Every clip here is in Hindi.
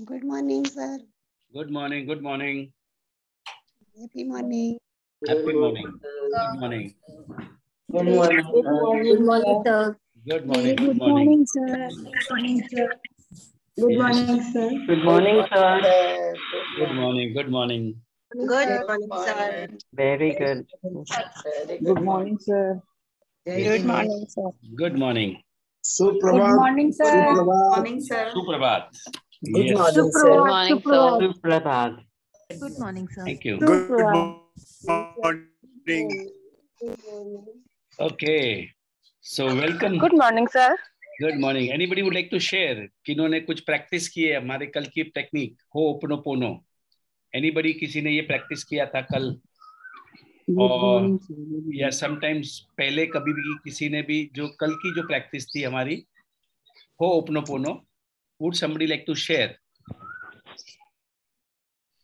Good morning, sir. Good morning. Good morning. Happy morning. Happy morning. Good morning. Good morning. Good morning, sir. Good morning. Very Good morning. sir. Good morning, sir. Good Yes. morning, sir. Good morning, sir. Good morning. Good morning. Good morning, sir. Very good. Good morning, sir. Good morning, sir. Good morning. Suprabhat. morning, sir. Suprabhat. Morning, sir. Suprabhat. Good Yes. morning, sir. Good morning, sir. Suprabhat. Good morning, sir. Thank you. Good morning. Okay. So welcome. Good morning, sir. Good morning. Anybody would like to share? किन्होंने कुछ प्रैक्टिस की है हमारे कल की टेक्निक होपोनोपोनो? Anybody किसी ने ये प्रैक्टिस किया था कल? और या समटाइम्स पहले कभी भी किसी ने भी जो कल की जो प्रैक्टिस थी हमारी ho'oponopono, would somebody like to share?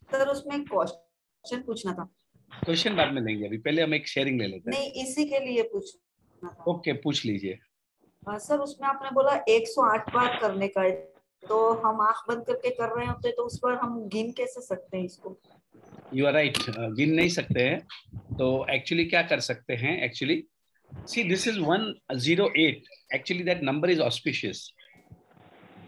Sir उसमें क्वेश्चन पूछना था। क्वेश्चन बाद में लेंगे, अभी पहले हम एक शेयरिंग ले लेते हैं। नहीं, इसी के लिए पूछना था। ओके, पूछ लीजिए। सर उसमें आपने बोला 108 बार करने का है, तो हम आंख बंद करके कर रहे होते तो उस पर हम गिन कैसे सकते हैं इसको? यू आर राइट, गिन नहीं सकते हैं। तो एक्चुअली क्या कर सकते हैं? Actually see this is 108, actually that number is auspicious.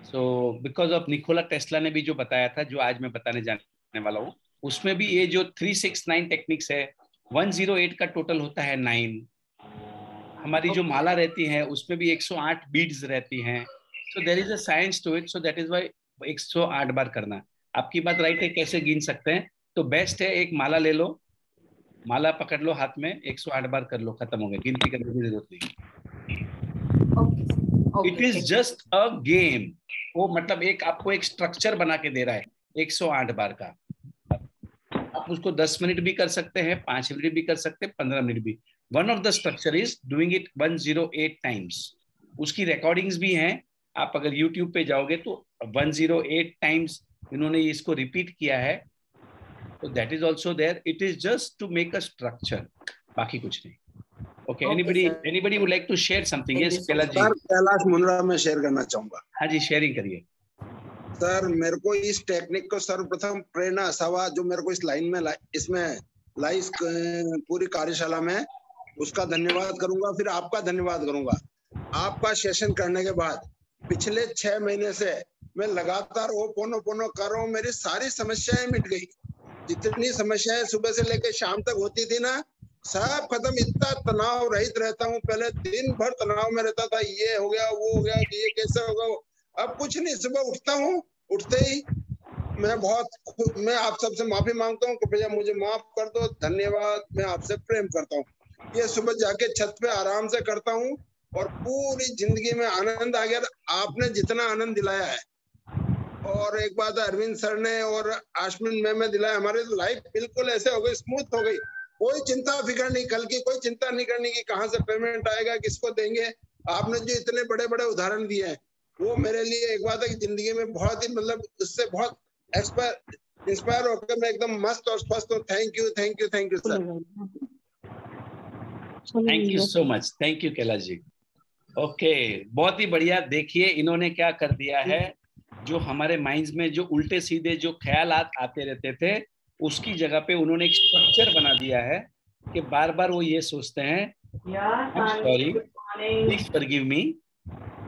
So because of Nikola Tesla ने भी जो बताया था, जो आज मैं बताने जाने वाला हूँ, उसमें भी ये जो 369 टेक्निक्स है, 108 का टोटल होता है 9। हमारी जो माला रहती है उसमें भी 108 बीड्स रहती हैं। So there is a science to it, so that is why 108 बार करना। आपकी बात राइट है, कैसे गिन सकते हैं? तो बेस्ट है एक माला ले लो, माला पकड़ लो हाथ में, 108 बार कर लो, खत्म हो गया, गिनती करने की जरूरत नहीं। It is just a game. वो मतलब एक आपको एक स्ट्रक्चर बना के दे रहा है 108 बार का। आप उसको 10 मिनट भी कर सकते हैं, 5 मिनट भी कर सकते हैं, 15 मिनट भी। One of the structure is doing it 108 times. उसकी रिकॉर्डिंग्स भी हैं, आप अगर YouTube पे जाओगे तो 108 टाइम्स इन्होंने इसको रिपीट किया है। तो that is also there. It is just to make a structure, बाकी कुछ नहीं। Okay, anybody would like to share something? Yes Kailash ji. Sir Kailash Mundra में शेयर करना चाहूंगा। हाँ जी, शेयरिंग करिए। सर मेरे को इस टेक्निक को सर्वप्रथम प्रेरणा असावा जो मेरे को इस लाइन में इसमें लाई इस पूरी कार्यशाला में, उसका धन्यवाद करूंगा। फिर आपका धन्यवाद करूंगा। आपका सेशन करने के बाद पिछले 6 महीने से मैं लगातार होपोनोपोनो कर रहा हूँ। मेरी सारी समस्याएं मिट गई। जितनी समस्याएं सुबह से लेकर शाम तक होती थी ना, सब खत्म। इतना तनाव रहित रहता हूँ। पहले दिन भर तनाव में रहता था, ये हो गया वो हो गया, ये कैसे होगा। अब कुछ नहीं, सुबह उठता हूँ, उठते ही मैं आप सबसे माफी मांगता हूँ, कृपया मुझे माफ कर दो, धन्यवाद, मैं आपसे प्रेम करता हूँ। ये सुबह जाके छत पे आराम से करता हूँ और पूरी जिंदगी में आनंद आ गया। आपने जितना आनंद दिलाया है, और एक बात अरविंद सर ने और आशमिन मैम में दिलाया, हमारी लाइफ बिल्कुल ऐसे हो गई, स्मूथ हो गई। कोई चिंता फिक्र नहीं, कल की कोई चिंता नहीं करनी कि कहाँ से पेमेंट आएगा, किसको देंगे। आपने जो इतने बड़े बड़े उदाहरण दिए हैं, वो मेरे लिए एक बात है कि जिंदगी में बहुत ही मतलब उससे बहुत इंस्पायर होकर मैं एकदम मस्त और स्वस्थ हूँ। Thank you thank you thank you sir. Thank you so much. Thank you Kailash ji. Okay, बहुत ही बढ़िया। देखिए इन्होंने क्या कर दिया है, जो हमारे माइंड्स में जो उल्टे सीधे जो ख्यालात आते रहते थे, उसकी जगह पे उन्होंने एक स्ट्रक्चर बना दिया है कि बार बार वो ये सोचते हैं, sorry, please forgive me,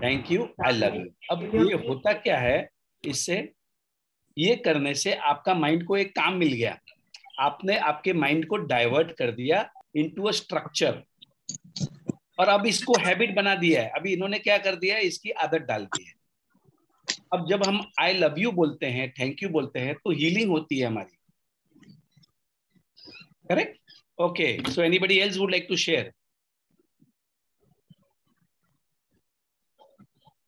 thank you, I love you. अब ये होता क्या है, इससे ये करने से आपका माइंड को एक काम मिल गया। आपने आपके माइंड को डाइवर्ट कर दिया इनटू अ स्ट्रक्चर, और अब इसको हैबिट बना दिया है। अभी इन्होंने क्या कर दिया है, इसकी आदत डाल दी है। अब जब हम आई लव यू बोलते हैं, थैंक यू बोलते हैं, तो हीलिंग होती है हमारी। Correct? Okay, so anybody else would like to share?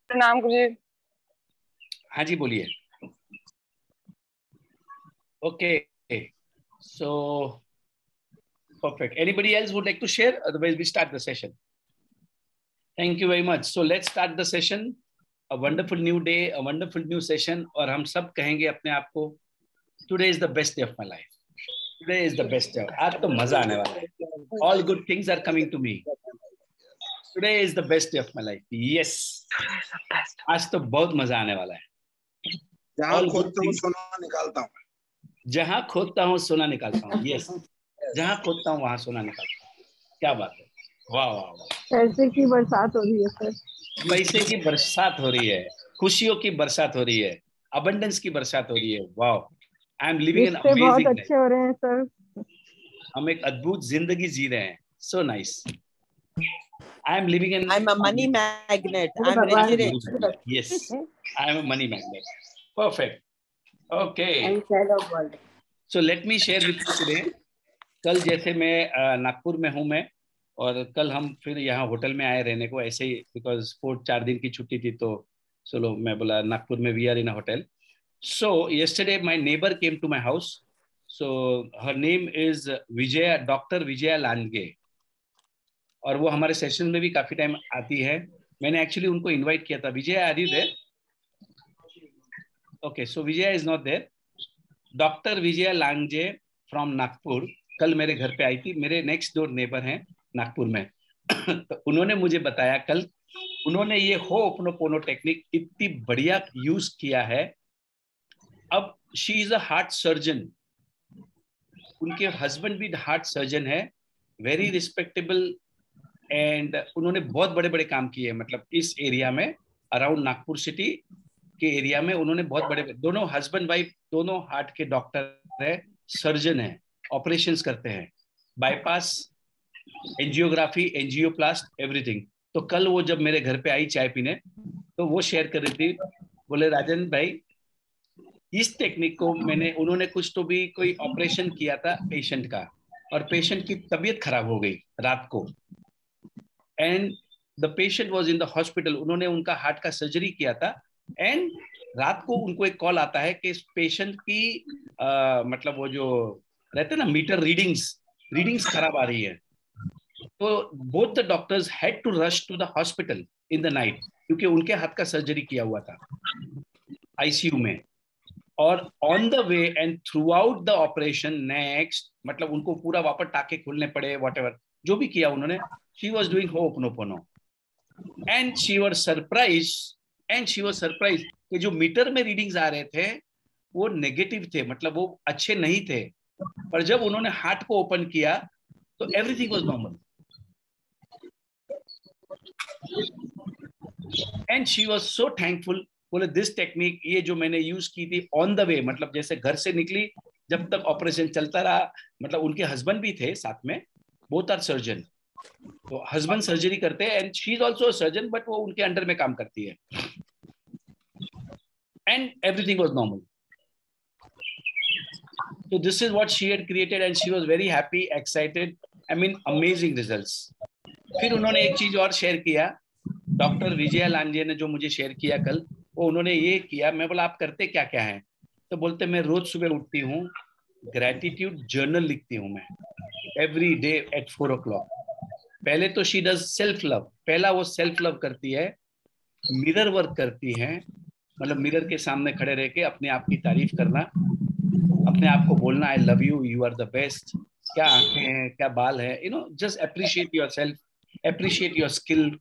प्रणाम गुरुजी। हाँ जी, बोलिए। Okay, so perfect. Anybody else would like to share? Otherwise we start the session. Thank you very much. So let's start the session. A wonderful new day, a wonderful new session. और हम सब कहेंगे अपने आप को, today is the best day of my life. Today is the best day. आज तो मजा आने वाला है। All good things are coming to me. Today is the best day of my life. Yes. आज तो बहुत मजा आने वाला है। जहाँ All good खोदता हूँ things. सोना निकालता हूँ। जहाँ खोदता हूँ सोना निकालता हूँ। यस, जहाँ खोदता हूँ वहां सोना निकालता हूँ। क्या बात है, वाह वाह वाह। पैसे की बरसात हो रही है सर। पैसे की बरसात हो रही है, खुशियों की बरसात हो रही है, अबंडेंस की बरसात हो रही है। वाह, आई एम लिविंग एन रिश्ते बहुत अमेजिंग लाइफ। अच्छे हो रहे हैं सर। हम एक अद्भुत जिंदगी जी रहे हैं। So nice. I am living an I'm a money magnet. अरे I'm भगवान, rich, rich. Yes, I am a money magnet. Perfect, okay. I'm sad of world. So let me share with you today. कल जैसे मैं नागपुर में हूँ मैं, और कल हम फिर यहाँ होटल में आए रहने को ऐसे ही, बिकॉज 4 दिन की छुट्टी थी, तो चलो मैं बोला नागपुर में we are in a hotel. So yesterday my neighbor came to my house. So her name is Vijaya, doctor Vijaya Lange, और वो हमारे सेशन में भी काफी टाइम आती है। मैंने एक्चुअली उनको इनवाइट किया था। Vijaya, are you there? Okay, so Vijaya is not there. Doctor Vijaya Lange from Nagpur कल मेरे घर पे आई थी। मेरे नेक्स्ट डोर नेबर हैं नागपुर में। तो उन्होंने मुझे बताया कल, उन्होंने ये हो'ओपनोपोनो टेक्निक इतनी बढ़िया यूज किया है। अब she is a heart surgeon, उनके हस्बैंड भी हार्ट सर्जन है, वेरी रिस्पेक्टेबल, एंड उन्होंने बहुत बड़े बड़े काम किए हैं। मतलब इस एरिया में, अराउंड नागपुर सिटी के एरिया में उन्होंने बहुत बड़े, दोनों हस्बैंड वाइफ दोनों हार्ट के डॉक्टर है, सर्जन है, ऑपरेशंस करते हैं, बाईपास, एंजियोग्राफी, एंजियोप्लास्ट, एवरीथिंग। तो कल वो जब मेरे घर पे आई चाय पीने, तो वो शेयर कर रही थी, बोले राजन भाई इस टेक्निक को मैंने, उन्होंने कुछ तो भी कोई ऑपरेशन किया था पेशेंट का, और पेशेंट की तबीयत खराब हो गई रात को, and the patient was in the hospital. उन्होंने उनका हार्ट का सर्जरी किया था, एंड रात को उनको एक कॉल आता है कि इस पेशेंट की मतलब वो जो रहते ना मीटर रीडिंग्स खराब आ रही है। तो both the doctors had to rush to the hospital in the night, क्योंकि उनके हाथ का सर्जरी किया हुआ था आईसीयू में। और on the way and through out the operation next, मतलब उनको पूरा वापस टाके खोलने पड़े, व्हाटएवर जो भी किया उन्होंने, she was doing Ho'oponopono, and she was surprise कि जो मीटर में रीडिंग्स आ रहे थे वो नेगेटिव थे, मतलब वो अच्छे नहीं थे। पर जब उन्होंने हार्ट को ओपन किया तो everything was normal, and she was so thankful. बोले दिस टेक्निक, ये जो मैंने यूज की थी ऑन द वे, मतलब जैसे घर से निकली जब तक ऑपरेशन चलता रहा, मतलब उनके हस्बैंड भी थे साथ में, बोथ आर सर्जन, तो हस्बैंड सर्जरी करते हैं, and she is also surgeon, but वो उनके अंडर में काम करती है, and everything was normal. So this is what she had created, and she was very happy, excited. I mean, amazing results. फिर उन्होंने एक चीज और शेयर किया, डॉक्टर विजया लांजे ने जो मुझे शेयर किया कल, वो उन्होंने ये किया। मैं बोला आप करते क्या क्या है? तो बोलते मैं रोज सुबह उठती हूँ, ग्रेटिट्यूड जर्नल लिखती हूँ मैं, एवरी डे एट 4 o'clock। पहले तो शी डज सेल्फ लव, पहला वो सेल्फ लव करती है, मिरर वर्क करती है, मतलब मिरर के सामने खड़े रह के अपने आप की तारीफ करना, अपने आप को बोलना I love you, you are the best, क्या आंखें हैं, क्या बाल है, you know, just appreciate yourself, appreciate your skill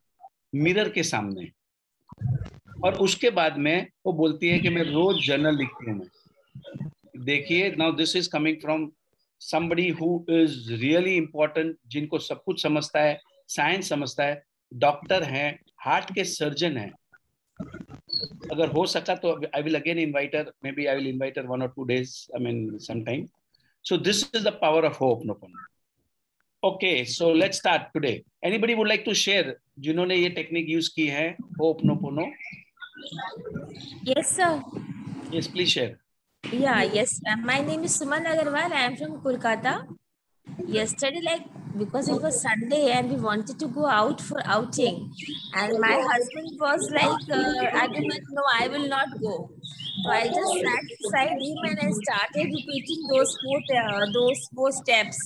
mirror के सामने। और उसके बाद में वो बोलती है कि मैं रोज जर्नल लिखती हूँ मैं। देखिए, now this is coming from somebody who is really important, जिनको सब कुछ समझता है, साइंस समझता है, डॉक्टर हैं, हार्ट के सर्जन हैं। अगर हो सका तो I will again invite her, maybe I will invite her 1 or 2 days, I mean sometime. So this is the power of ho'oponopono. Okay, so let's start today. Anybody would like to share जिन्होंने ये टेक्निक यूज की है ho'oponopono? Yes, sir. Yes, please share. Yeah, yes. My name is Suman Agarwal. I am from Kolkata. Yesterday, like, because it was Sunday and we wanted to go out for outing, and my husband was like, adamant, no, I will not go. So I just sat beside him and I started repeating those four steps.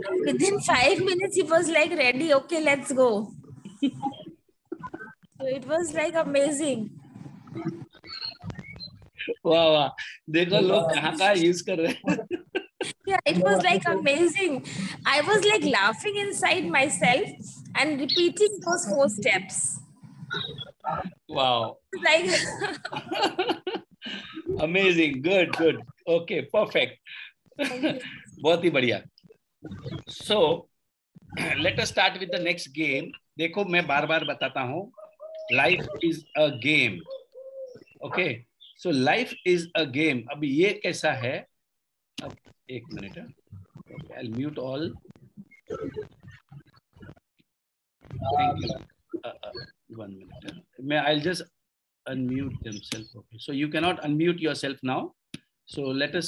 And within 5 minutes, he was like, ready, okay, let's go. So it was like amazing. वाह वाह, देखो लोग कहाँ यूज कर रहे हैं। Yeah, it was like amazing. I was like laughing inside myself and repeating those 4 steps. Wow. Like amazing, good good, okay, perfect. बहुत ही बढ़िया। So let us start with the next game. देखो मैं बार बार बताता हूँ, life is a game. Okay, so life is a game. अब ये कैसा है, अब एक मिनट है, okay, I mute all, thank you, 1 minute, मैं I just unmute themselves. Okay, so you cannot unmute yourself now. So let us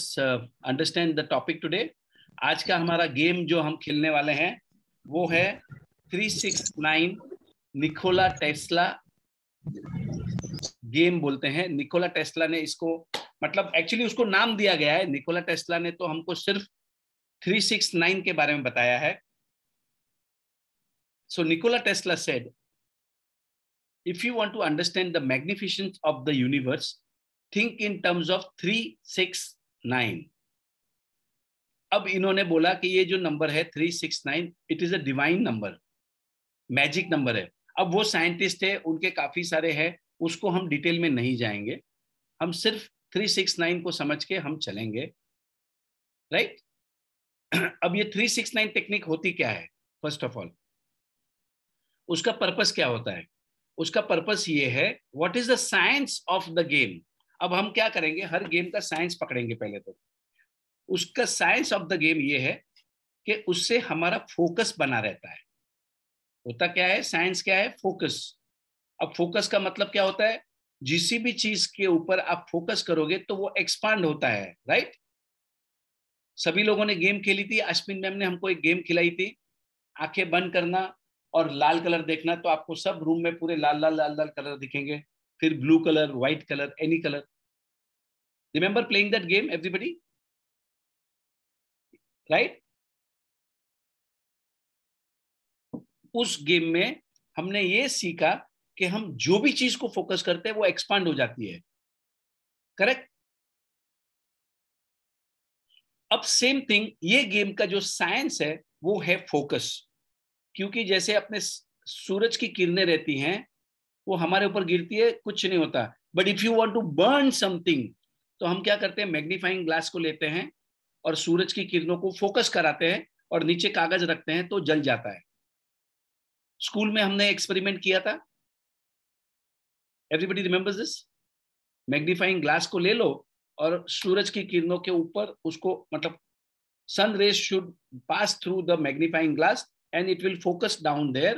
understand the topic today. आज का हमारा गेम जो हम खेलने वाले हैं वो है 369 निकोला टेस्ला गेम बोलते हैं। निकोला टेस्ला ने इसको, मतलब एक्चुअली उसको नाम दिया गया है निकोला टेस्ला ने, तो हमको सिर्फ 369 के बारे में बताया है। So Nikola Tesla said, if you want to understand the magnificence of the universe, think in terms of 369. अब इन्होंने बोला कि ये जो नंबर है 369, it is a divine number, magic number है। अब वो साइंटिस्ट है, उनके काफी सारे हैं, उसको हम डिटेल में नहीं जाएंगे, हम सिर्फ 369 को समझ के हम चलेंगे, राइट? अब ये 369 टेक्निक होती क्या है? फर्स्ट ऑफ ऑल उसका पर्पस क्या होता है? उसका पर्पस ये है, what is the science of the game. अब हम क्या करेंगे, हर गेम का साइंस पकड़ेंगे पहले तो। उसका साइंस ऑफ द गेम ये है कि उससे हमारा फोकस बना रहता है। होता क्या है, साइंस क्या है? फोकस। अब फोकस का मतलब क्या होता है? जिस भी चीज के ऊपर आप फोकस करोगे तो वो एक्सपांड होता है, राइट? सभी लोगों ने गेम खेली थी, अश्विन मैम ने हमको एक गेम खिलाई थी, आंखें बंद करना और लाल कलर देखना, तो आपको सब रूम में पूरे लाल लाल लाल लाल कलर दिखेंगे, फिर blue colour, white colour, any colour. Remember playing that game everybody, right? उस गेम में हमने ये सीखा कि हम जो भी चीज को फोकस करते हैं वो एक्सपांड हो जाती है, करेक्ट? अब सेम थिंग, ये गेम का जो साइंस है वो है फोकस। क्योंकि जैसे अपने सूरज की किरणें रहती हैं, वो हमारे ऊपर गिरती है, कुछ नहीं होता, but if you want to burn something, तो हम क्या करते हैं, मैग्नीफाइंग ग्लास को लेते हैं और सूरज की किरणों को फोकस कराते हैं और नीचे कागज रखते हैं तो जल जाता है। स्कूल में हमने एक्सपेरिमेंट किया था, everybody remembers this? Magnifying glass को ले लो और सूरज की किरणों के ऊपर उसको, मतलब sun rays should pass through the magnifying glass and it will focus down there,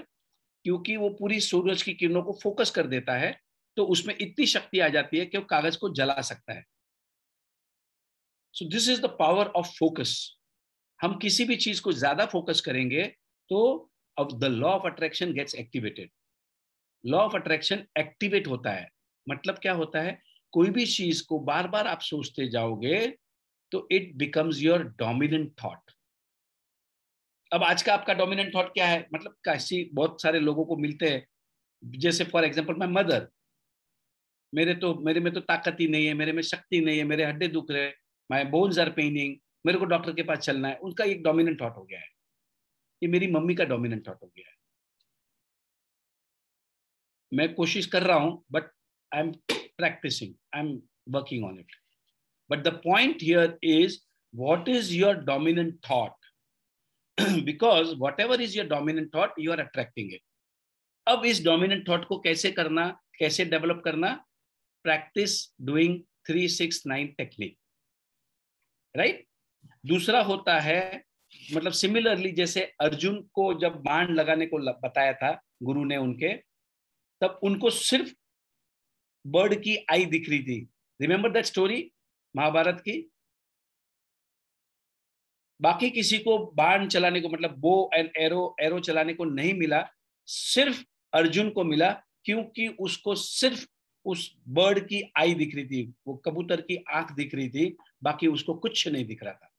क्योंकि वो पूरी सूरज की किरणों को फोकस कर देता है, तो उसमें इतनी शक्ति आ जाती है कि वो कागज को जला सकता है। सो this is the power of focus. हम किसी भी चीज को ज्यादा फोकस करेंगे तो अब the law of attraction gets activated. Law of attraction activate होता है, मतलब क्या होता है, कोई भी चीज को बार बार आप सोचते जाओगे तो it becomes your dominant thought. अब आज का आपका डोमिनेंट थॉट क्या है? मतलब कैसी, बहुत सारे लोगों को मिलते हैं, जैसे फॉर एग्जांपल माय मदर, मेरे में तो ताकत ही नहीं है, मेरे में शक्ति नहीं है, मेरे हड्डे दुख रहे, माय बोन्स आर पेनिंग, मेरे को डॉक्टर के पास चलना है। उनका एक डोमिनेंट थॉट हो गया है। ये मेरी मम्मी का डोमिनेंट थॉट हो गया है। मैं कोशिश कर रहा हूं, but I am practising, I am working on it. But the point here is, what is your dominant thought? Because whatever is your dominant thought, you are attracting it. अब इस dominant thought को कैसे करना, कैसे डेवलप करना? Practice doing 369 technique, right? दूसरा होता है, मतलब सिमिलरली जैसे अर्जुन को जब बाण लगाने को बताया था गुरु ने उनके, तब उनको सिर्फ बर्ड की आई दिख रही थी। रिमेंबर दैट स्टोरी महाभारत की? बाकी किसी को बाण चलाने को, मतलब बो एंड एरो चलाने को नहीं मिला, सिर्फ अर्जुन को मिला, क्योंकि उसको सिर्फ उस बर्ड की आई दिख रही थी, वो कबूतर की आंख दिख रही थी, बाकी उसको कुछ नहीं दिख रहा था।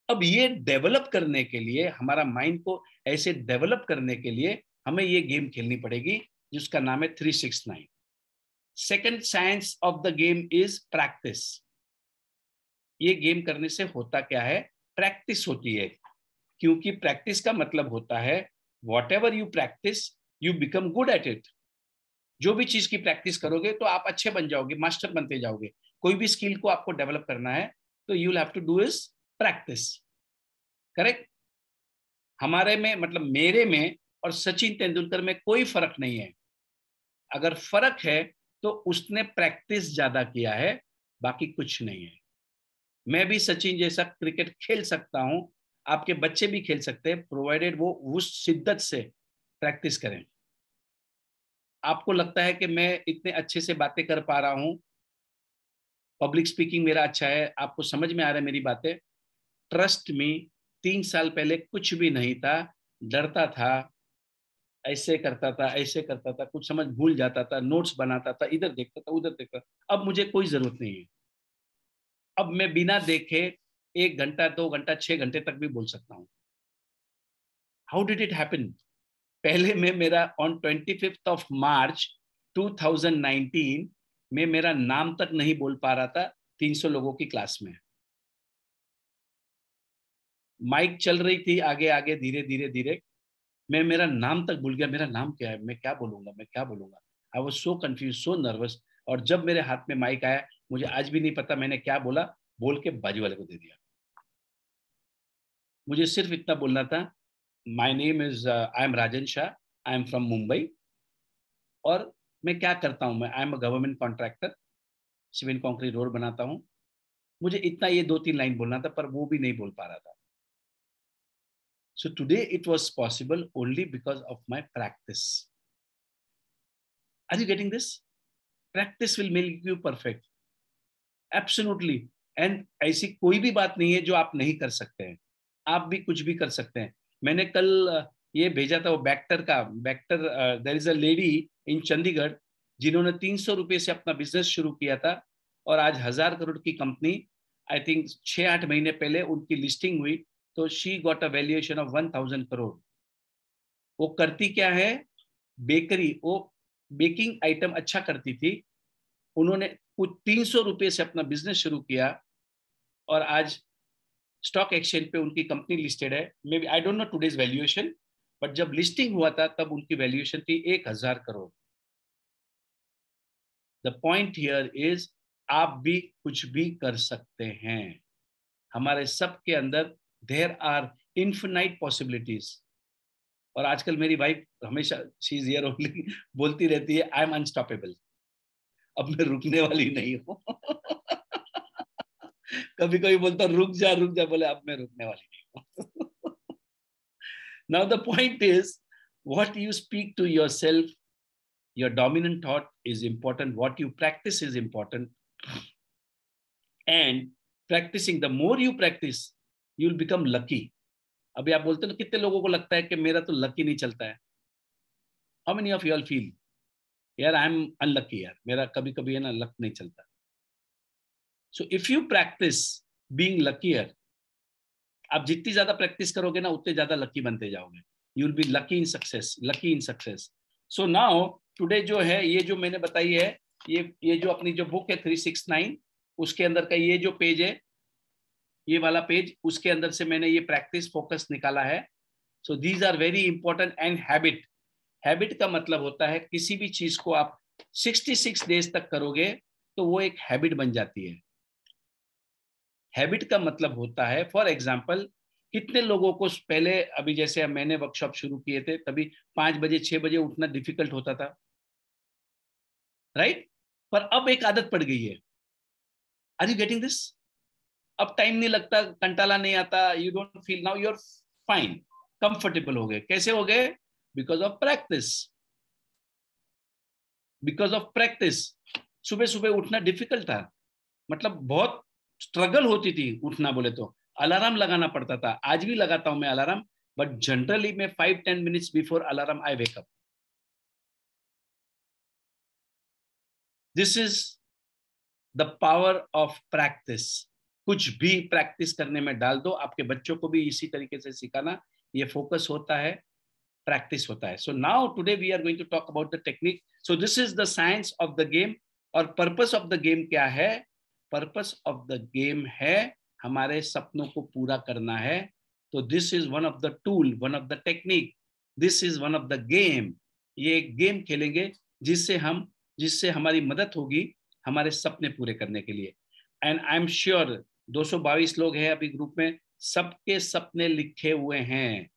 अब ये डेवलप करने के लिए, हमारा माइंड को ऐसे डेवलप करने के लिए हमें ये गेम खेलनी पड़ेगी, जिसका नाम है 369। Second science of the game is practice. ये गेम करने से होता क्या है? प्रैक्टिस होती है, क्योंकि प्रैक्टिस का मतलब होता है whatever you practice you become good at it. जो भी चीज की प्रैक्टिस करोगे तो आप अच्छे बन जाओगे, मास्टर बनते जाओगे। कोई भी स्किल को आपको डेवलप करना है तो you will have to do is practice. Correct? हमारे में, मतलब मेरे में और सचिन तेंदुलकर में कोई फर्क नहीं है। अगर फर्क है तो उसने प्रैक्टिस ज्यादा किया है, बाकी कुछ नहीं है। मैं भी सचिन जैसा क्रिकेट खेल सकता हूं, आपके बच्चे भी खेल सकते हैं, प्रोवाइडेड वो उस शिद्दत से प्रैक्टिस करें। आपको लगता है कि मैं इतने अच्छे से बातें कर पा रहा हूं, पब्लिक स्पीकिंग मेरा अच्छा है, आपको समझ में आ रहा है मेरी बातें? ट्रस्ट मी, 3 साल पहले कुछ भी नहीं था, डरता था, ऐसे करता था, ऐसे करता था, कुछ समझ भूल जाता था, नोट्स बनाता था, इधर देखता था, उधर देखता था। अब मुझे कोई जरूरत नहीं है। अब मैं बिना देखे 1 घंटा, 2 घंटा, 6 घंटे तक भी बोल सकता हूँ। How did it happen? पहले में मेरा ऑन 25 ऑफ मार्च 2019 में मेरा नाम तक नहीं बोल पा रहा था 300 लोगों की क्लास में। माइक चल रही थी आगे आगे, धीरे धीरे धीरे मैं मेरा नाम तक भूल गया। मेरा नाम क्या है, मैं क्या बोलूंगा, मैं क्या बोलूंगा। I was so confuse, so nervous. और जब मेरे हाथ में माइक आया, मुझे आज भी नहीं पता मैंने क्या बोला, बोल के बाजू वाले को दे दिया। मुझे सिर्फ इतना बोलना था, my name is, I am Rajan Shah, I am from Mumbai, और मैं क्या करता हूँ, मैं आई am a government contractor, cement concrete road बनाता हूँ। मुझे इतना ये 2-3 लाइन बोलना था, पर वो भी नहीं बोल पा रहा था। So today it was possible only because of my practice. Are you getting this? Practice will make you perfect. Absolutely. And ऐसी कोई भी बात नहीं है जो आप नहीं कर सकते हैं। आप भी कुछ भी कर सकते हैं। मैंने कल ये भेजा था वो बैक्टर का, बैक्टर, there is a lady in Chandigarh जिन्होंने 300 रुपए से अपना बिजनेस शुरू किया था, और आज 1000 करोड़ की कंपनी, आई थिंक 6-8 महीने पहले उनकी लिस्टिंग हुई, तो she got a valuation of 1000 crore. वो करती क्या है? बेकरी, वो बेकिंग आइटम अच्छा करती थी। उन्होंने कुछ 300 रुपए से अपना बिजनेस शुरू किया, और आज स्टॉक एक्सचेंज पे उनकी कंपनी लिस्टेड है। Maybe I don't know today's valuation, but जब लिस्टिंग हुआ था तब उनकी वैल्यूएशन थी 1000 crore. The point here is, आप भी कुछ भी कर सकते हैं। हमारे सबके अंदर देयर आर इन्फिनाइट पॉसिबिलिटीज। और आजकल मेरी वाइफ हमेशा, शी इज हियर ओनली, बोलती रहती है आई एम अनस्टॉपेबल। अब मैं रुकने वाली नहीं हूँ। कभी कभी बोलता रुक जा रुक जा, बोले अब मैं रुकने वाली नहीं हूँ। Now the point is, what you speak to yourself, your dominant thought is important, what you practice is important, and practicing, the more you practice, you will become lucky. अभी आप बोलते हो ना, कितने लोगों को लगता है कि मेरा तो लकी नहीं चलता है? How many of you all feel, यार आई एम अनलकी, यार मेरा कभी कभी है ना लक नहीं चलता? So if you practice being luckier, आप जितनी ज्यादा प्रैक्टिस करोगे ना उतने ज्यादा लकी बनते जाओगे। You will be lucky in success, lucky in success. So now today जो है, ये जो मैंने बताई है, ये जो अपनी जो बुक है 369, उसके अंदर का ये जो पेज है, ये वाला पेज, उसके अंदर से मैंने ये प्रैक्टिस फोकस निकाला है। So these are very important. And habit, habit का मतलब होता है किसी भी चीज को आप 66 डेज तक करोगे तो वो एक हैबिट बन जाती है। हैबिट का मतलब होता है, फॉर एग्जाम्पल, कितने लोगों को पहले, अभी जैसे मैंने वर्कशॉप शुरू किए थे तभी 5 बजे 6 बजे उठना डिफिकल्ट होता था, राइट? पर अब एक आदत पड़ गई है। Are you getting this? अब टाइम नहीं लगता, कंटाला नहीं आता, you don't feel, now you are fine, comfortable हो गए। कैसे हो गए? Because of practice, because of practice. सुबह सुबह उठना डिफिकल्ट था, मतलब बहुत स्ट्रगल होती थी उठना, बोले तो अलार्म लगाना पड़ता था। आज भी लगाता हूं मैं अलार्म, बट जनरली मैं 5-10 minutes before alarm I wake up. This is the power of practice. कुछ भी प्रैक्टिस करने में डाल दो। आपके बच्चों को भी इसी तरीके से सिखाना, ये फोकस होता है, प्रैक्टिस होता है। So now today we are going to talk about the technique. So this is the science of the game. और पर्पस ऑफ द गेम क्या है? पर्पस ऑफ द गेम है हमारे सपनों को पूरा करना है। तो this is one of the tool, one of the technique, this is one of the game. ये एक गेम खेलेंगे जिससे हमारी मदद होगी हमारे सपने पूरे करने के लिए। एंड आई एम श्योर 222 लोग हैं अभी ग्रुप में, सबके सपने लिखे हुए हैं,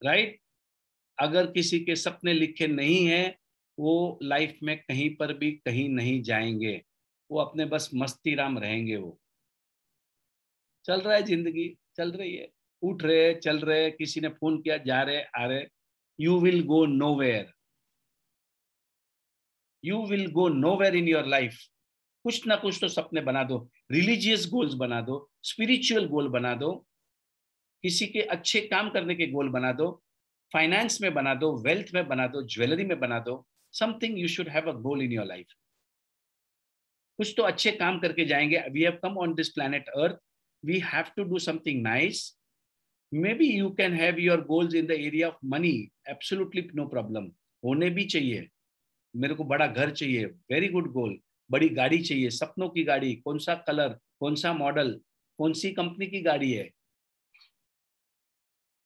राइट? अगर किसी के सपने लिखे नहीं हैं, वो लाइफ में कहीं पर भी कहीं नहीं जाएंगे, वो अपने बस मस्ती राम रहेंगे। वो चल रहा है, जिंदगी चल रही है, उठ रहे, चल रहे, किसी ने फोन किया, जा रहे, आ रहे। You will go nowhere, you will go nowhere in your life. कुछ ना कुछ तो सपने बना दो, रिलीजियस गोल्स बना दो, स्पिरिचुअल गोल बना दो, किसी के अच्छे काम करने के गोल बना दो, फाइनेंस में बना दो, वेल्थ में बना दो, ज्वेलरी में बना दो। Something you should have a goal in your life. कुछ तो अच्छे काम करके जाएंगे। We have come on this planet earth, we have to do something nice. Maybe you can have your goals in the area of money, absolutely no problem, होने भी चाहिए। मेरे को बड़ा घर चाहिए, वेरी गुड गोल। बड़ी गाड़ी चाहिए, सपनों की गाड़ी, कौन सा कलर, कौन सा मॉडल, कौन सी कंपनी की गाड़ी है,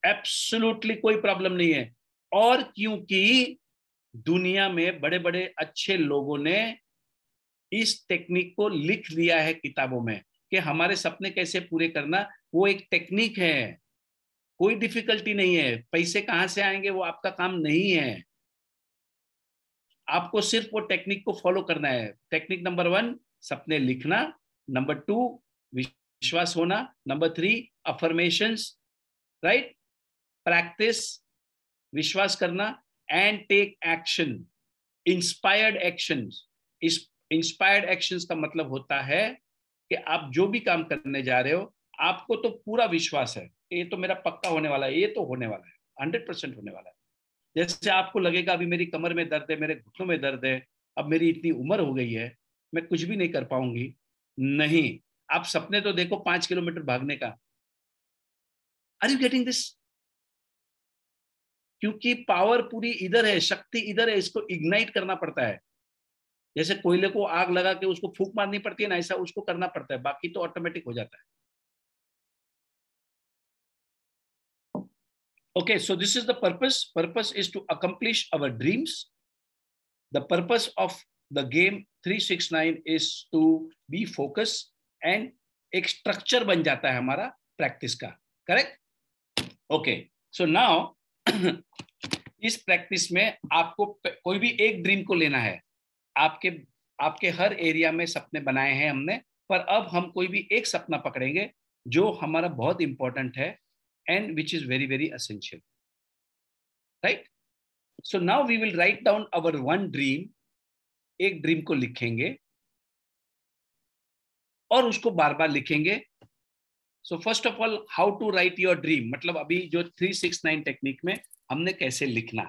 एब्सोल्युटली कोई प्रॉब्लम नहीं है। और क्योंकि दुनिया में बड़े बड़े अच्छे लोगों ने इस टेक्निक को लिख दिया है किताबों में कि हमारे सपने कैसे पूरे करना, वो एक टेक्निक है, कोई डिफिकल्टी नहीं है। पैसे कहां से आएंगे वो आपका काम नहीं है, आपको सिर्फ वो टेक्निक को फॉलो करना है। टेक्निक नंबर 1 सपने लिखना, नंबर 2 विश्वास होना, नंबर 3 अफर्मेशंस, राइट? प्रैक्टिस, विश्वास करना, and take action, inspired actions. इस इंस्पायर्ड एक्शंस का मतलब होता है कि आप जो भी काम करने जा रहे हो, आपको तो पूरा विश्वास है, ये तो मेरा पक्का होने वाला है, ये तो होने वाला है, 100% होने वाला है। जैसे आपको लगेगा अभी मेरी कमर में दर्द है, मेरे घुटनों में दर्द है, अब मेरी इतनी उम्र हो गई है, मैं कुछ भी नहीं कर पाऊंगी। नहीं, आप सपने तो देखो 5 किलोमीटर भागने का। Are you getting this? क्योंकि पावर पूरी इधर है, शक्ति इधर है, इसको इग्नाइट करना पड़ता है। जैसे कोयले को आग लगा के उसको फूंक मारनी पड़ती है ना, ऐसा उसको करना पड़ता है, बाकी तो ऑटोमेटिक हो जाता है। Okay, so this is the purpose. Purpose is to accomplish our dreams. The purpose of the game 369 is to be focused and एक structure बन जाता है हमारा practice का, correct? Okay, so now इस practice में आपको कोई भी एक ड्रीम को लेना है। आपके हर एरिया में सपने बनाए हैं हमने, पर अब हम कोई भी एक सपना पकड़ेंगे जो हमारा बहुत इंपॉर्टेंट है and which is very very essential, right? So now we will write down our one dream. एक ड्रीम को लिखेंगे और उसको बार बार लिखेंगे। So first of all, how to write your dream, मतलब अभी जो 369 टेक्निक में हमने कैसे लिखना।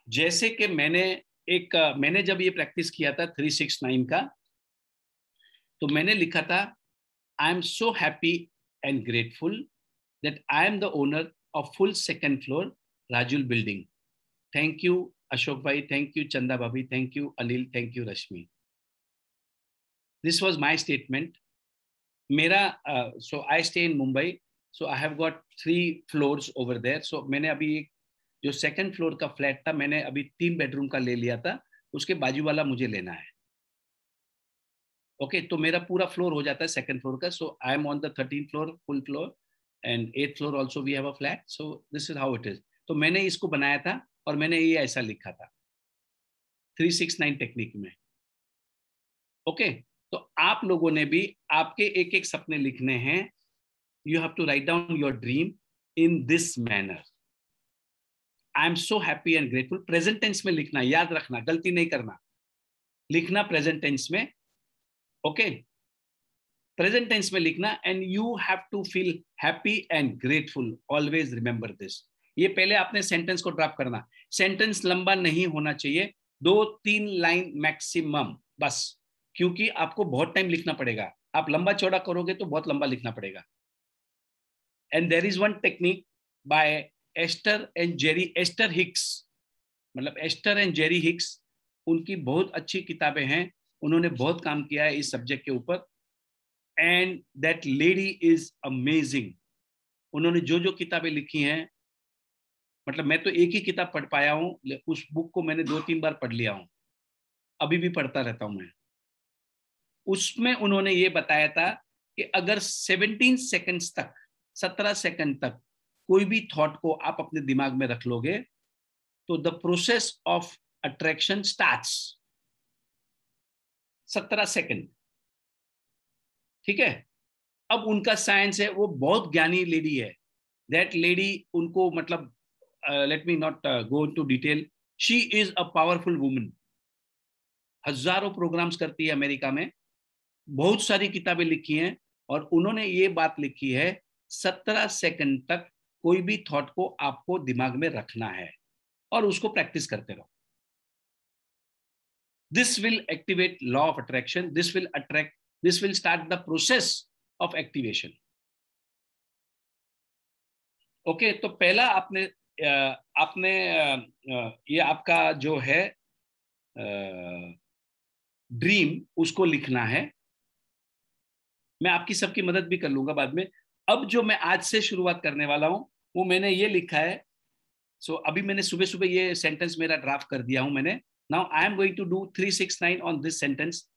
जैसे कि मैंने जब ये प्रैक्टिस किया था 369 का, तो मैंने लिखा था I am so happy and grateful that I am the owner of full second floor Rajul building. Thank you Ashok bhai, thank you Chanda bhabhi, thank you Anil, thank you Rashmi. This was my statement. So I stay in Mumbai, so I have got 3 floors over there. So मैंने अभी एक जो सेकंड फ्लोर का फ्लैट था, मैंने अभी 3 बेडरूम का ले लिया था, उसके बाजू वाला मुझे लेना है। ओके, तो मेरा पूरा फ्लोर हो जाता है सेकंड फ्लोर का। So I am on the 13th floor, full floor, and 8th floor also we have a flat. So this is how it is. तो मैंने इसको बनाया था और मैंने ये ऐसा लिखा था 369 टेक्निक में। ओके, तो आप लोगों ने भी आपके एक एक सपने लिखने हैं। You have to write down your dream in this manner. I am so happy and grateful, present tense में लिखना, याद रखना, गलती नहीं करना, लिखना प्रेजेंट टेंस में। ओके, प्रेजेंट टेंस में लिखना, and you have to feel happy and grateful, always remember this. ये पहले आपने सेंटेंस को ड्रॉप करना। सेंटेंस लंबा नहीं होना चाहिए, 2-3 लाइन मैक्सिमम बस, क्योंकि आपको बहुत टाइम लिखना पड़ेगा। आप लंबा चौड़ा करोगे तो बहुत लंबा लिखना पड़ेगा। And there is one technique by Esther and Jerry, Esther Hicks, मतलब एस्टर एंड जेरी हिक्स, उनकी बहुत अच्छी किताबें हैं, उन्होंने बहुत काम किया है इस सब्जेक्ट के ऊपर। And that lady is amazing. उन्होंने जो जो किताबें लिखी हैं मतलब मैं तो एक ही किताब पढ़ पाया हूँ, उस बुक को मैंने 2-3 बार पढ़ लिया हूँ, अभी भी पढ़ता रहता हूँ मैं। उसमें उन्होंने ये बताया था कि अगर 17 सेकंड्स तक, 17 सेकंड तक कोई भी थॉट को आप अपने दिमाग में रख लोगे तो the process of attraction starts. 17 second, ठीक है। अब उनका साइंस है, वो बहुत ज्ञानी लेडी है। दैट लेडी, उनको मतलब let me not go into detail, she is a powerful woman. हजारों प्रोग्राम्स करती है अमेरिका में, बहुत सारी किताबें लिखी हैं, और उन्होंने ये बात लिखी है 17 सेकंड तक कोई भी थॉट को आपको दिमाग में रखना है और उसको प्रैक्टिस करते रहो। This will activate law of attraction, this will start the process of activation. Okay, तो पहला आपने ये आपका जो है ड्रीम, उसको लिखना है। मैं आपकी सबकी मदद भी कर लूंगा बाद में। अब जो मैं आज से शुरुआत करने वाला हूं वो मैंने ये लिखा है। सो अभी मैंने सुबह सुबह ये सेंटेंस मेरा ड्राफ्ट कर दिया हूं मैंने। Now I am going to do 369 on this sentence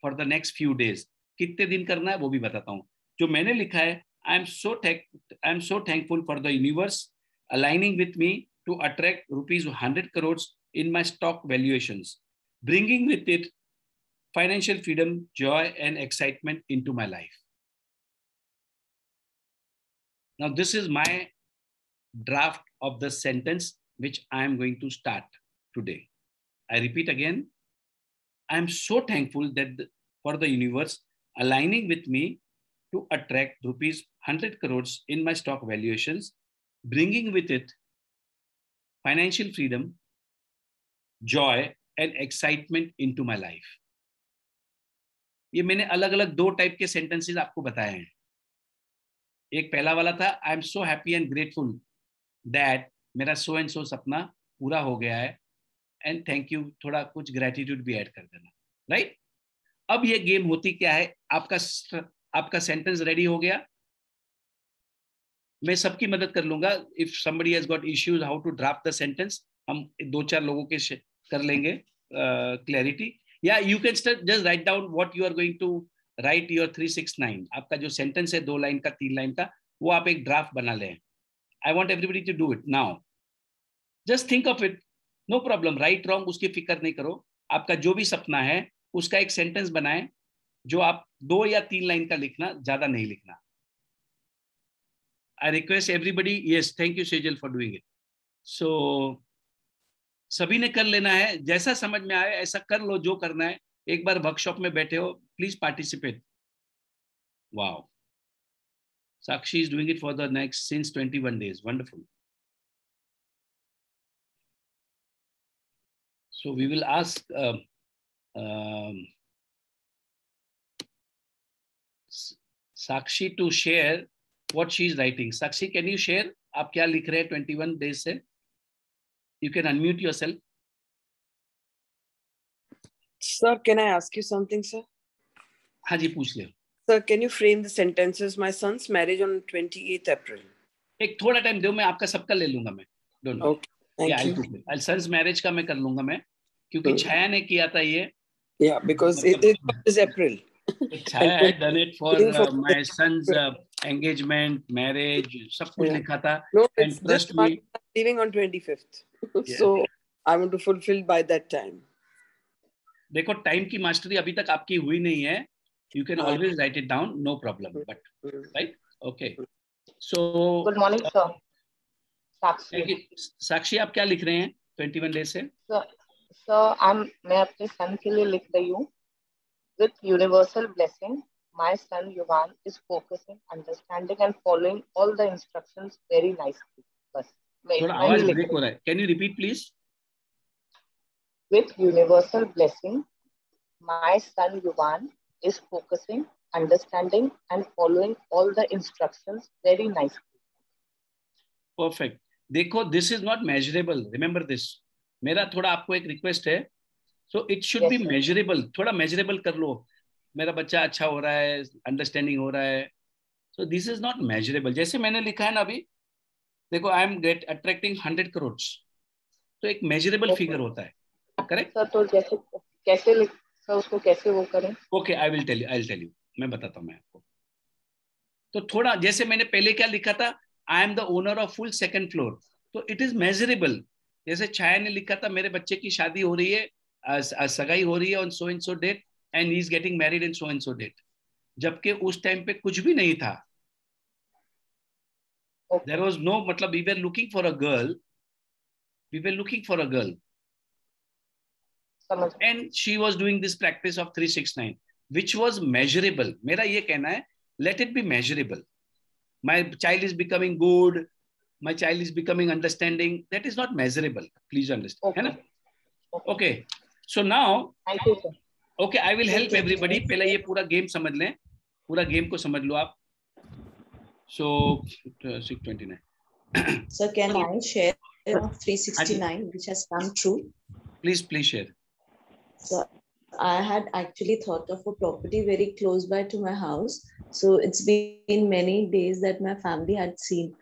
for the next few days. कितने दिन करना है वो भी बताता हूं। जो मैंने लिखा है, I am so thankful for the universe aligning with me to attract ₹100 crore in my stock valuations, bringing with it financial freedom, joy, and excitement into my life. Now, this is my draft of the sentence which I am going to start today. I repeat again, I am so thankful for the universe aligning with me to attract ₹100 crore in my stock valuations, bringing with it financial freedom, joy, and excitement into my life. ये मैंने अलग अलग 2 टाइप के सेंटेंसेस आपको बताए हैं। एक पहला वाला था, आई am so happy and grateful that मेरा सो एंड सो सपना पूरा हो गया है, एंड थैंक यू, थोड़ा कुछ ग्रेटिट्यूड भी ऐड कर देना, राइट। अब ये गेम होती क्या है, आपका सेंटेंस रेडी हो गया, मैं सबकी मदद कर लूंगा। If somebody has got issues how to draft the sentence, हम 2-4 लोगों के कर लेंगे क्लैरिटी। या you can just write down what you are going to write your 369। आपका जो सेंटेंस है 2 लाइन का 3 लाइन का, वो आप एक ड्राफ्ट बना लें। I want everybody to do it now. Just think of it, no problem, right wrong उसकी फिक्र नहीं करो। आपका जो भी सपना है उसका एक सेंटेंस बनाएं, जो आप 2 या 3 लाइन का लिखना, ज्यादा नहीं लिखना। I request everybody, yes, thank you Sejal for doing it. So सभी ने कर लेना है, जैसा समझ में आए ऐसा कर लो, जो करना है। एक बार वर्कशॉप में बैठे हो, please participate. Wow, Sakshi is doing it for the next since 21 days. Wonderful. So we will ask Sakshi to share what she is writing. Sakshi, can you share? आप क्या लिख रहे हैं 21 days से? You can unmute yourself. Sir, can I ask you something, sir? हाँ जी, पूछ ले। Sir, can you frame the sentences? My son's marriage on 28th April. एक थोड़ा टाइम दो, मैं आपका सबका ले लूंगा मैं। Don't worry. Okay, thank you. son's marriage का मैं कर लूंगा मैं, क्योंकि छाया ने किया था ये। Yeah, because it is April. Chhaya had done it for my son's engagement, marriage, सब कुछ लिखा था। No, and it's trust just me, leaving on 25th. Yeah. So I want to fulfill by that time. देखो टाइम की मास्टरी अभी तक आपकी हुई नहीं है। You can always write it down, no problem. But right, okay. So Good morning, sir. Sakshi. साक्षी, आप क्या लिख रहे हैं 21 डेज से? Sir, मैं अपने son के लिए लिख रही हूँ। With universal blessing, my son Yuvan is focusing, understanding, and following all the instructions very nicely. बस मैं थोड़ा इतना ही आवाज लिख ब्रेक रही हो रहा है। Can you repeat please? With universal blessing, my son Yuvan is focusing, understanding, and following all the instructions very nicely. Perfect. देखो, this is not measurable. Remember this. मेरा थोड़ा आपको एक रिक्वेस्ट है। So it should be measurable. थोड़ा measurable कर लो। मेरा बच्चा अच्छा हो रहा है, अंडरस्टैंडिंग हो रहा है। So this is not measurable. जैसे मैंने लिखा है ना अभी, देखो आई एम अट्रैक्टिंग 100 करोड़, तो एक मेजरेबल फिगर होता है, करेक्ट? सर तो जैसे कैसे सर उसको कैसे वो करें? Okay, I will tell you, मैं बताता हूँ मैं आपको। तो थोड़ा जैसे मैंने पहले क्या लिखा था, आई am the owner of full second floor, तो इट इज मेजरेबल। जैसे छाया ने लिखा था, मेरे बच्चे की शादी हो रही है, सगाई हो रही है on so and so date and he is getting married in so and so date, जबकि उस टाइम पे कुछ भी नहीं था। देयर वाज नो, मतलब we were looking for a girl, and she was doing this practice of 369 which was measurable. मेरा ये कहना है, let it be measurable. My child is becoming good, my child is becoming understanding, that is not measurable, please understand, है ना? Okay, so now thank you sir. Okay, I will help everybody. पहले ये पूरा गेम समझ लें, पूरा गेम को समझ लो आप। So 629 sir, can I share 369 which has come true? Please share. So I had actually thought of a property very close by to my house. So it's been many days that my family had seen.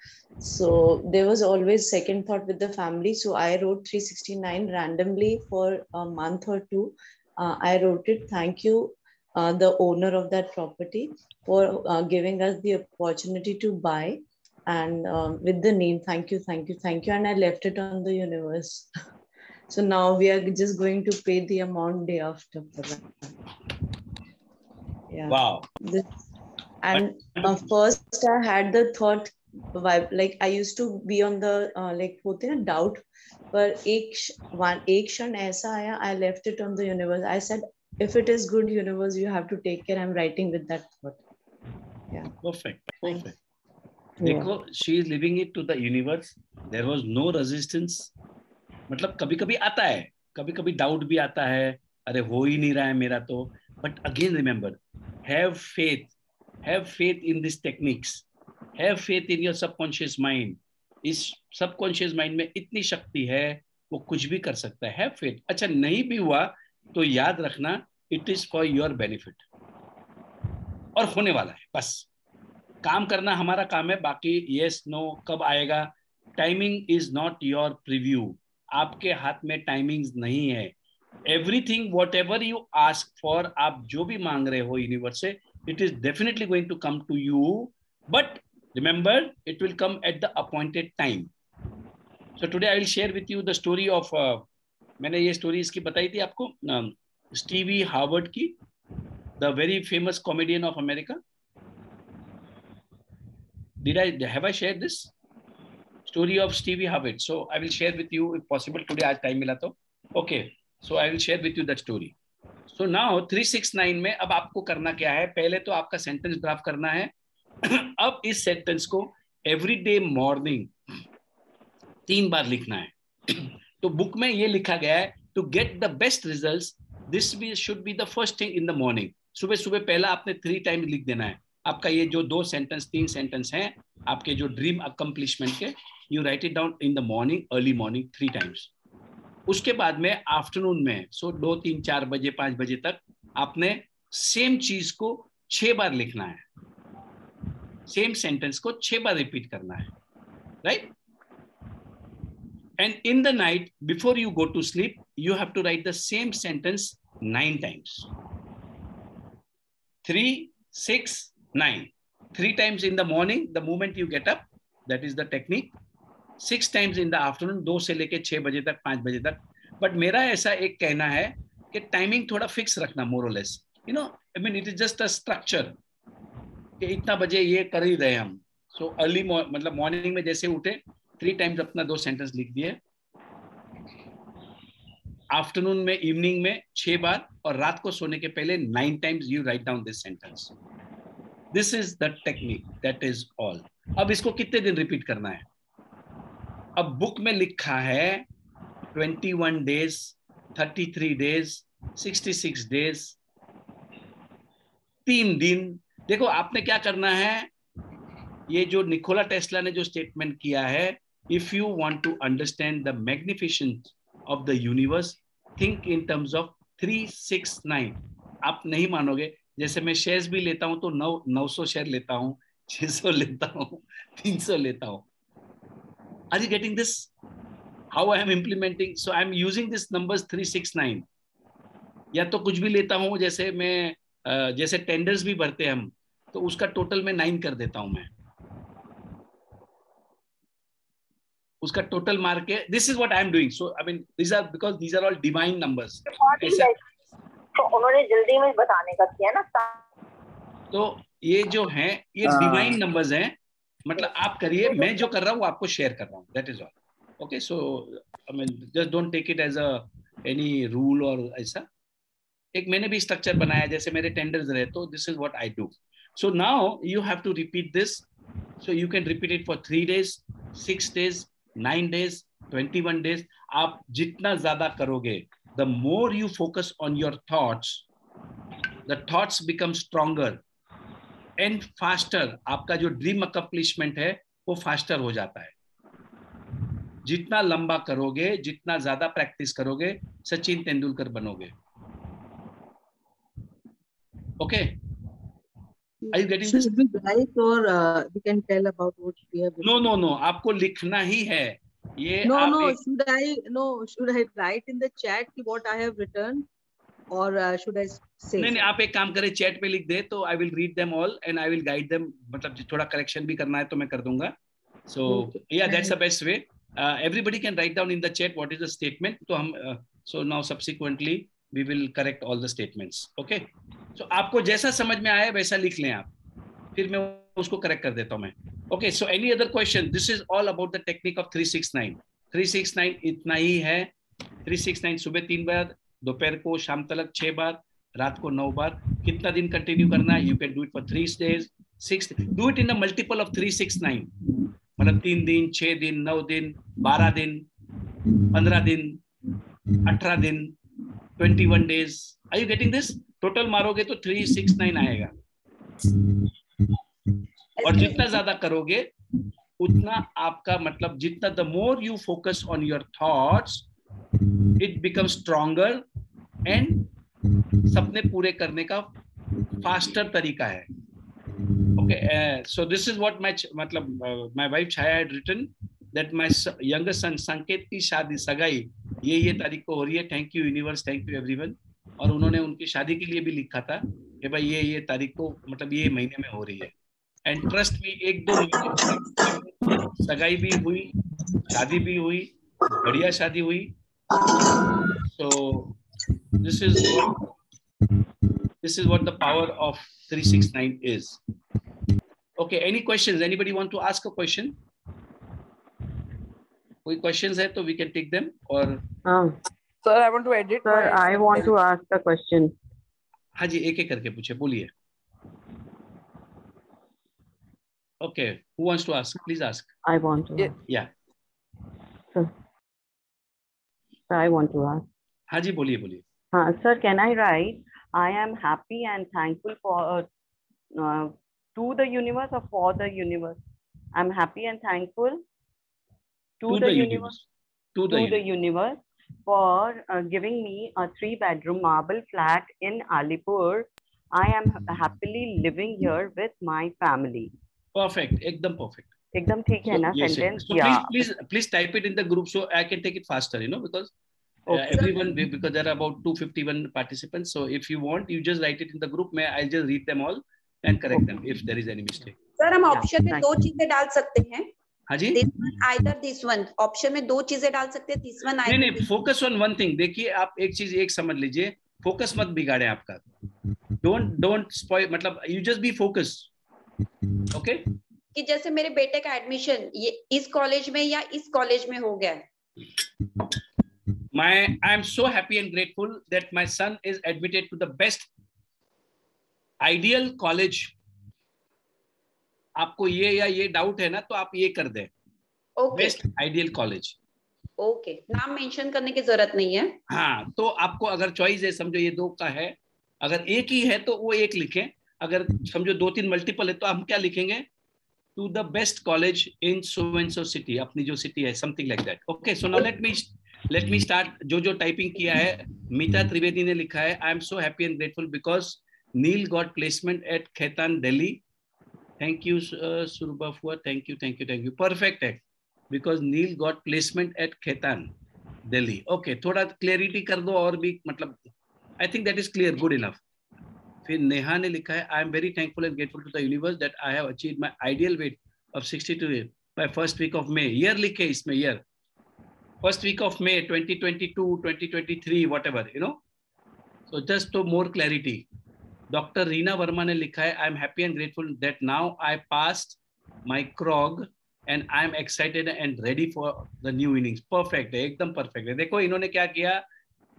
So there was always second thought with the family. So I wrote 369 randomly for a month or two. I wrote it, thank you, the owner of that property, for giving us the opportunity to buy. And with the name, thank you. And I left it on the universe. So now we are just going to pay the amount day after. Yeah. Wow. And first I had the thought, like I used to be on the like होते हैं doubt, but एक क्षण ऐसा आया, I left it on the universe. I said, if it is good, universe, you have to take care. I'm writing with that thought. Yeah. Perfect. देखो, she is leaving it to the universe. There was no resistance. मतलब कभी कभी आता है, कभी कभी डाउट भी आता है, अरे हो ही नहीं रहा है मेरा तो, but again remember, have faith in this techniques, have faith in your subconscious mind. इस सबकॉन्शियस माइंड में इतनी शक्ति है, वो कुछ भी कर सकता है, हैव फेथ। अच्छा नहीं भी हुआ तो याद रखना, it is for your benefit, और होने वाला है। बस काम करना हमारा काम है, बाकी यस नो कब आएगा, timing is not your preview, आपके हाथ में टाइमिंग्स नहीं है। Everything whatever you ask for, आप जो भी मांग रहे हो यूनिवर्स से, it is definitely going to come to you, but remember it will come at the appointed time. So today I will share with you the story of, मैंने ये स्टोरी इसकी बताई थी आपको, स्टीवी हार्वर्ड की, the very famous comedian of America. Have I shared this story of Stevie Harvard? So I will share with you if possible today, आज time मिला तो। Okay, so I will share with you that story. So now 369 में अब आपको करना क्या है, पहले तो आपका सेंटेंस ड्राफ्ट करना है। अब इस सेंटेंस को एवरीडे मॉर्निंग 3 बार लिखना है। तो बुक में ये लिखा गया है, to get the best results this should be the first thing in the morning. सुबह सुबह पहला आपने 3 टाइम लिख देना है। आपका ये जो 3 सेंटेंस हैं आपके जो ड्रीम अकम्प्लिशमेंट के, you right it down in the morning, early morning 3 times. उसके बाद में आफ्टरनून में 2, 3, 4 बजे 5 बजे तक आपने सेम चीज को 6 बार लिखना है, सेम सेंटेंस को 6 बार रिपीट करना है, right? And in the night before you go to sleep you have to write the same sentence 9 times, 3, 6, 9, 3 times in the morning the moment you get up, that is the technique, 6 times in the afternoon, 2 से लेके 6 बजे तक, 5 बजे तक। बट मेरा ऐसा एक कहना है कि टाइमिंग थोड़ा फिक्स रखना, मोर और less, you know, I mean it is just a structure कि इतना बजे ये कर ही रहे हम। सो अर्ली मतलब मॉर्निंग में जैसे उठे 3 टाइम्स अपना 2 सेंटेंस लिख दिए, आफ्टरनून में, इवनिंग में 6 बार, और रात को सोने के पहले 9 times you write down this sentence. This is the technique, that is all. अब इसको कितने दिन रिपीट करना है? अब बुक में लिखा है 21 डेज, 33 डेज, 66 डेज, 3 दिन। देखो आपने क्या करना है, ये जो निकोला टेस्ला ने जो स्टेटमेंट किया है, if you want to understand the magnificence of the universe, think in terms of 369। आप नहीं मानोगे, जैसे मैं शेयर्स भी लेता हूं तो 900 शेयर लेता हूं, 600 लेता हूं, 300 लेता हूं। Are you getting this? How I am implementing? So I am using this numbers 369. या तो कुछ भी लेता हूँ, जैसे मैं जैसे टेंडर्स भी भरते हैं हम, तो उसका टोटल में 9 कर देता हूँ मैं, उसका टोटल मार के. This is what I am doing. So I mean these are because these are all divine numbers. तो उन्होंने जल्दी में बताने का किया ना. तो ये जो है ये डिवाइन नंबर्स हैं, मतलब आप करिए, मैं जो कर रहा हूँ वो आपको शेयर कर रहा हूँ. That is all. Okay, so I mean just don't take it as a any rule और ऐसा. एक मैंने भी स्ट्रक्चर बनाया, जैसे मेरे टेंडर्स रहे, तो this is what I do. So now you have to repeat this. So you can repeat it for 3 days, 6 days, 9 days, 21 days. आप जितना ज्यादा करोगे, the more you focus on your thoughts, the thoughts become stronger and faster. आपका जो ड्रीम अकम्प्लिशमेंट है वो फास्टर हो जाता है. जितना लंबा करोगे, जितना ज्यादा प्रैक्टिस करोगे, सचिन तेंदुलकर बनोगे. Okay, are you getting this? Should we write or we can tell about what we have? No, आपको लिखना ही है ये. Should I write in the chat what I have written or should I say? नहीं, आप एक काम करें, चैट पे लिख दे तो I will read them all and I will guide them. मतलब थोड़ा करेक्शन भी करना है तो मैं कर दूंगा. So yeah that's the best way. Everybody can write down in the chat what is the statement. तो हम so now subsequently we will correct all the statements. Okay, so आपको जैसा समझ में आया वैसा लिख लें आप, फिर मैं उसको करेक्ट कर देता हूं मैं. Okay, so any other question? This is all about the technique of 369. 369 इतना ही है. 369 सुबह 3 बार, दोपहर को शाम तक 6 बार, रात को 9 बार. कितना दिन कंटिन्यू करना है? You can do it for 3 days, 6. Do it in a multiple of 369. मतलब 3 दिन, 6 दिन, 9 दिन, 12 दिन, 15 दिन, 18 दिन, 21 days. Are you getting this? Total मारोगे तो 369 आएगा. और जितना ज्यादा करोगे उतना आपका मतलब जितना the more you focus on your thoughts it become stronger and सपने पूरे करने का फास्टर तरीका है. Okay, so this is what मतलब my wife Chhaya had written that my younger son Sanket की शादी सगाई ये तारीख को हो रही है. Thank you universe, thank you everyone. और उन्होंने उनकी शादी के लिए भी लिखा था कि भाई ये तारीख को मतलब ये महीने में हो रही है. एंड ट्रस्ट मी, 1-2 महीने सगाई भी हुई, शादी भी हुई, बढ़िया शादी हुई. So this is what the power of 369 is. Okay, any questions? Anybody want to ask a question? कोई क्वेश्चंस है तो वी कैन टेक देम. और Sir, I want to edit. Sir, I want to ask a question. हाँ जी, एक करके पूछे, बोलिए. Okay, who wants to ask? Please ask. I want to. Yeah. Sir, I want to ask. हाँ जी, बोलिए. Sir, can I write? I am happy and thankful for to the universe or for the universe. I'm happy and thankful to the universe. To the universe. For giving me a 3-bedroom marble flat in Alipur. I am happily living here with my family. Perfect, एकदम perfect. एकदम ठीक है ना sentence? So yeah. Please type it in the group so I can take it faster, because everyone, because there are about 251 participants. So if you want, you just write it in the group. I'll just read them all and correct them if there is any mistake. Sir, हम ऑप्शन में 2 चीजें डाल सकते हैं. हाँ जी, either this one. ऑप्शन में 2 चीजें डाल सकते हैं. this one नहीं, फोकस ऑन वन थिंग. देखिए, आप एक चीज एक समझ लीजिए, फोकस मत बिगाड़े आपका. डोंट स्पॉइल, मतलब you just be focus. Okay, कि जैसे मेरे बेटे का एडमिशन ये इस कॉलेज में या इस कॉलेज में हो गया है. I am so happy and grateful that my son is admitted to the best ideal college. आपको ये डाउट है ना, तो आप ये कर दें. Best ideal college. ओके, नाम मेंशन करने की जरूरत नहीं है. हाँ, तो आपको अगर चॉइस है, समझो ये 2 का है, अगर एक ही है तो वो एक लिखें. अगर समझो 2-3 मल्टीपल है तो हम क्या लिखेंगे? To the best college in so and so city, अपनी जो सिटी है, something like that. Okay, so now let me start. जो टाइपिंग किया है, मीता त्रिवेदी ने लिखा है, I am so happy and grateful because Neil got placement at Khaitan Delhi. Thank you सुरबाफुआ, थैंक यू. परफेक्ट है. because Neil got placement at Khaitan, Delhi. Okay, थोड़ा क्लियरिटी कर दो और भी, मतलब I think that is clear, good enough. फिर नेहा ने लिखा है I am very thankful and grateful to the universe that I have achieved my ideal weight of 62 by first week of May. Year लिखे इसमें, year. First week of May 2022, 2023, whatever, you know. So just to more clarity. Dr. Reena Verma ने लिखा है I am happy and grateful that now I passed my CROG and I am excited and ready for the new innings. Perfect है, एकदम perfect है. देखो इन्होंने क्या किया,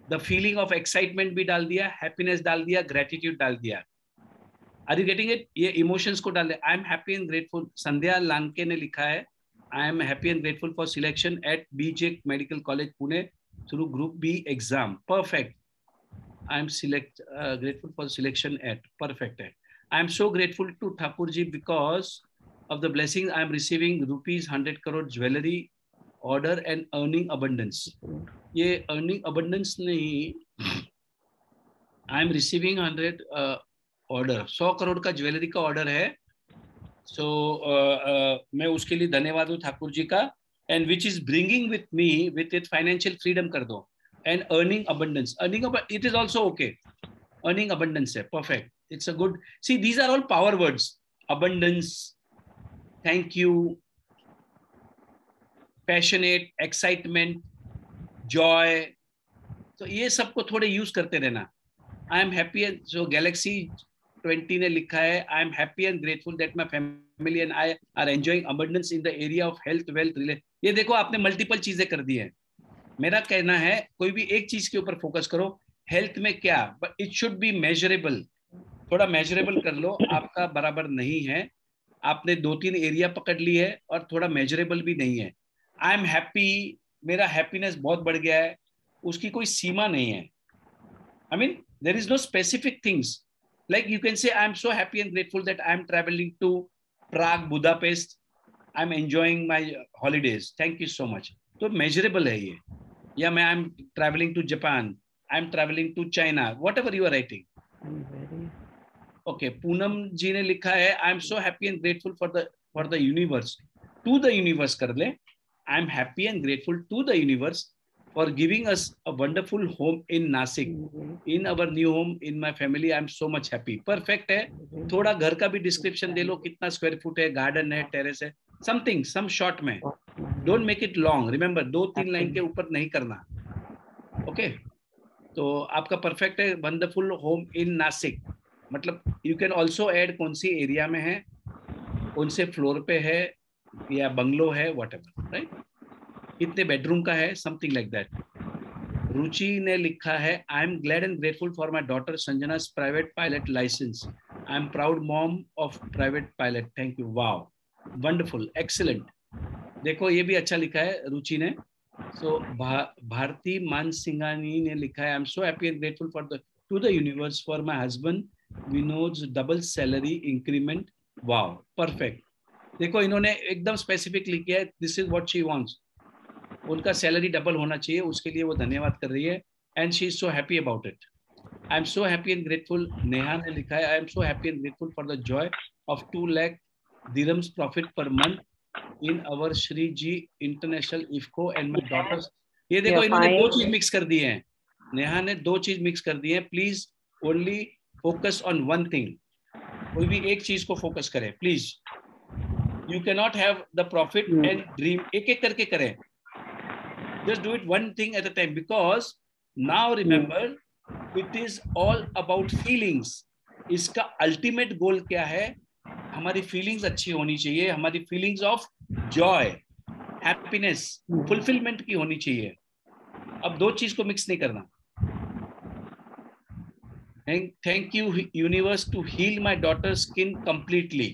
the feeling of excitement भी डाल दिया, happiness डाल दिया, gratitude डाल दिया. Are you getting it? ये emotions को डाल दिया. I am happy and grateful. संध्या लानके ने लिखा है I am happy and grateful for selection at BJ Medical College Pune through Group B exam. Perfect. I am grateful for selection at. Perfect. I am so grateful to Thakurji because of the blessings I am receiving rupees 100 crore jewelry order and earning abundance. ये earning abundance नहीं, I am receiving 100 order. 100 crore का ज्वेलरी का ऑर्डर है. So मैं उसके लिए धन्यवाद हूँ ठाकुर जी का. And which is bringing with me with it financial freedom कर दो. And earning abundance. It is also okay. Earning abundance है. Perfect. It's a good. See, these are all power words. Abundance, thank you, passionate, excitement, joy. So ये सबको थोड़े use करते रहना. I am happy and so Galaxy 20 ने लिखा है I am happy and grateful that my family and I are enjoying abundance in the area of health, wealth, relation. ये देखो आपने मल्टीपल चीजें कर दी हैं. मेरा कहना है कोई भी एक चीज के ऊपर फोकस करो. हेल्थ में क्या, but it should be measurable. थोड़ा मेजरेबल कर लो. आपका बराबर नहीं है, आपने 2-3 एरिया पकड़ ली है और थोड़ा मेजरेबल भी नहीं है. आई एम हैप्पी, मेरा हैप्पीनेस बहुत बढ़ गया है, उसकी कोई सीमा नहीं है. I mean, there is no specific things. Like you can say, I am so happy and grateful that I am traveling to Prague, Budapest. I am enjoying my holidays. Thank you so much. तो measurable है ये. या मैं I am traveling to Japan. I am traveling to China. Whatever you are writing. Okay. Poonam जी ने लिखा है I am so happy and grateful for the universe. To the universe कर ले. I am happy and grateful to the universe for giving us a wonderful home in Nasik. In our new home, in my family, I am so much happy. Perfect है. थोड़ा घर का भी डिस्क्रिप्शन दे लो, कितना स्क्वायर फुट है, गार्डन है, टेरेस है, समथिंग, सम शॉर्ट में. Don't make it long. Remember 2-3 line के ऊपर नहीं करना. ओके तो आपका परफेक्ट है. Wonderful home in Nashik. मतलब यू कैन ऑल्सो ऐड कौन सी एरिया में है, कौन से फ्लोर पे है, या बंगलो है, व्हाटएवर, राइट. कितने बेडरूम का है, समथिंग लाइक दैट. रुचि ने लिखा है I am glad and grateful for my daughter Sanjana's private pilot licence. I am proud mom of private pilot. Thank you. Wow, wonderful, excellent. देखो ये भी अच्छा लिखा है रुचि ने. सो भारती मान सिंघानी ने लिखा है I am so happy and grateful for to the universe for my husband Vinod's double salary increment. Wow, perfect. देखो इन्होंने एकदम स्पेसिफिक लिखा है this is what she wants. उनका सैलरी डबल होना चाहिए, उसके लिए वो धन्यवाद कर रही है. And she is so happy about it. I am so happy and grateful. Neha ने लिखा है I am so happy and grateful for the joy of 2 lakh dirhams profit per month in our Shri ji international इफ्को एंड माई डॉटर्स. ये देखो इन्होंने 2 चीज मिक्स कर दी है. नेहा ने 2 चीज मिक्स कर दी है. Please only focus on one thing. कोई भी एक चीज को फोकस करे please. You can not have the profit and dream. एक एक करके करें. Just do it one thing at a time, because now remember it is all about feelings. इसका ultimate goal क्या है? हमारी feelings अच्छी होनी चाहिए, हमारी feelings of joy, happiness, fulfillment की होनी चाहिए. अब 2 चीज को mix नहीं करना. Thank you universe to heal my daughter's skin completely.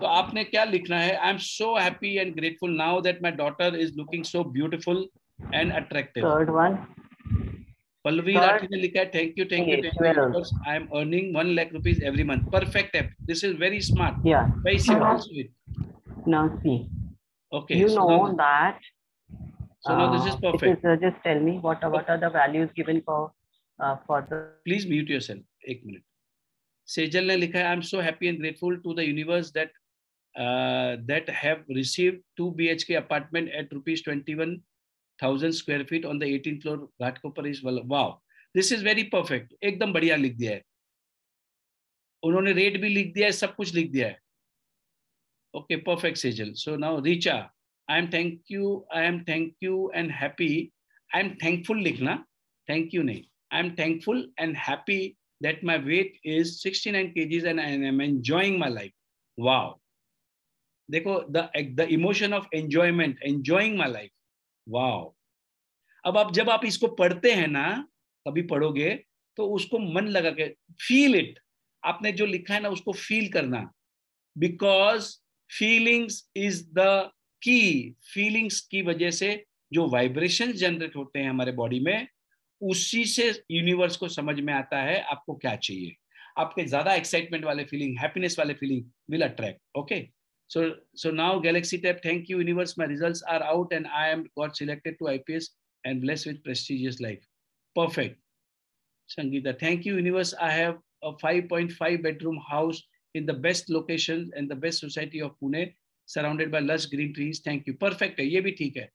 तो आपने क्या लिखना है? I am so happy and grateful now that my daughter is looking so beautiful and attractive. Third one. Pallavi Rathi ने लिखा है thank you because I am earning 1 lakh rupees every month. Perfect. This is very smart. Yeah. Very simple, sweet. Now see. Okay. You so know now, that. So now this is perfect. Just tell me what are the values given for the. Please mute yourself. 1 minute. Sejal ने लिखा है I am so happy and grateful to the universe that that have received 2 BHK apartment at rupees 21,000 square feet on the 18th floor Ghatkopar is wow, this is very perfect. एकदम बढ़िया लिख दिया है उन्होंने, रेट भी लिख दिया है, सब कुछ लिख दिया है. Okay, perfect, Sejal. So now Richa, I am thank you and happy. I am thankful लिखना, thank you नहीं. I am thankful and happy that my weight is 69 kgs and I am enjoying my life. Wow. देखो the emotion of enjoyment, enjoying my life. Wow. अब आप जब आप इसको पढ़ते हैं ना, कभी पढ़ोगे तो उसको मन लगा के feel it. आपने जो लिखा है ना उसको feel करना. Because feelings is the key. Feelings की वजह से जो वाइब्रेशन जनरेट होते हैं हमारे बॉडी में, उसी से यूनिवर्स को समझ में आता है आपको क्या चाहिए. आपके ज्यादा एक्साइटमेंट वाले फीलिंग, हैप्पीनेस वाले feeling will attract. Okay, so now Galaxy Tab, thank you universe, my results are out and I am got selected to IPS and blessed with prestigious life. Perfect. Sangeeta, thank you universe, I have a 5.5 bedroom house in the best location and the best society of Pune, surrounded by lush green trees. Thank you. Perfect है, ये भी ठीक है.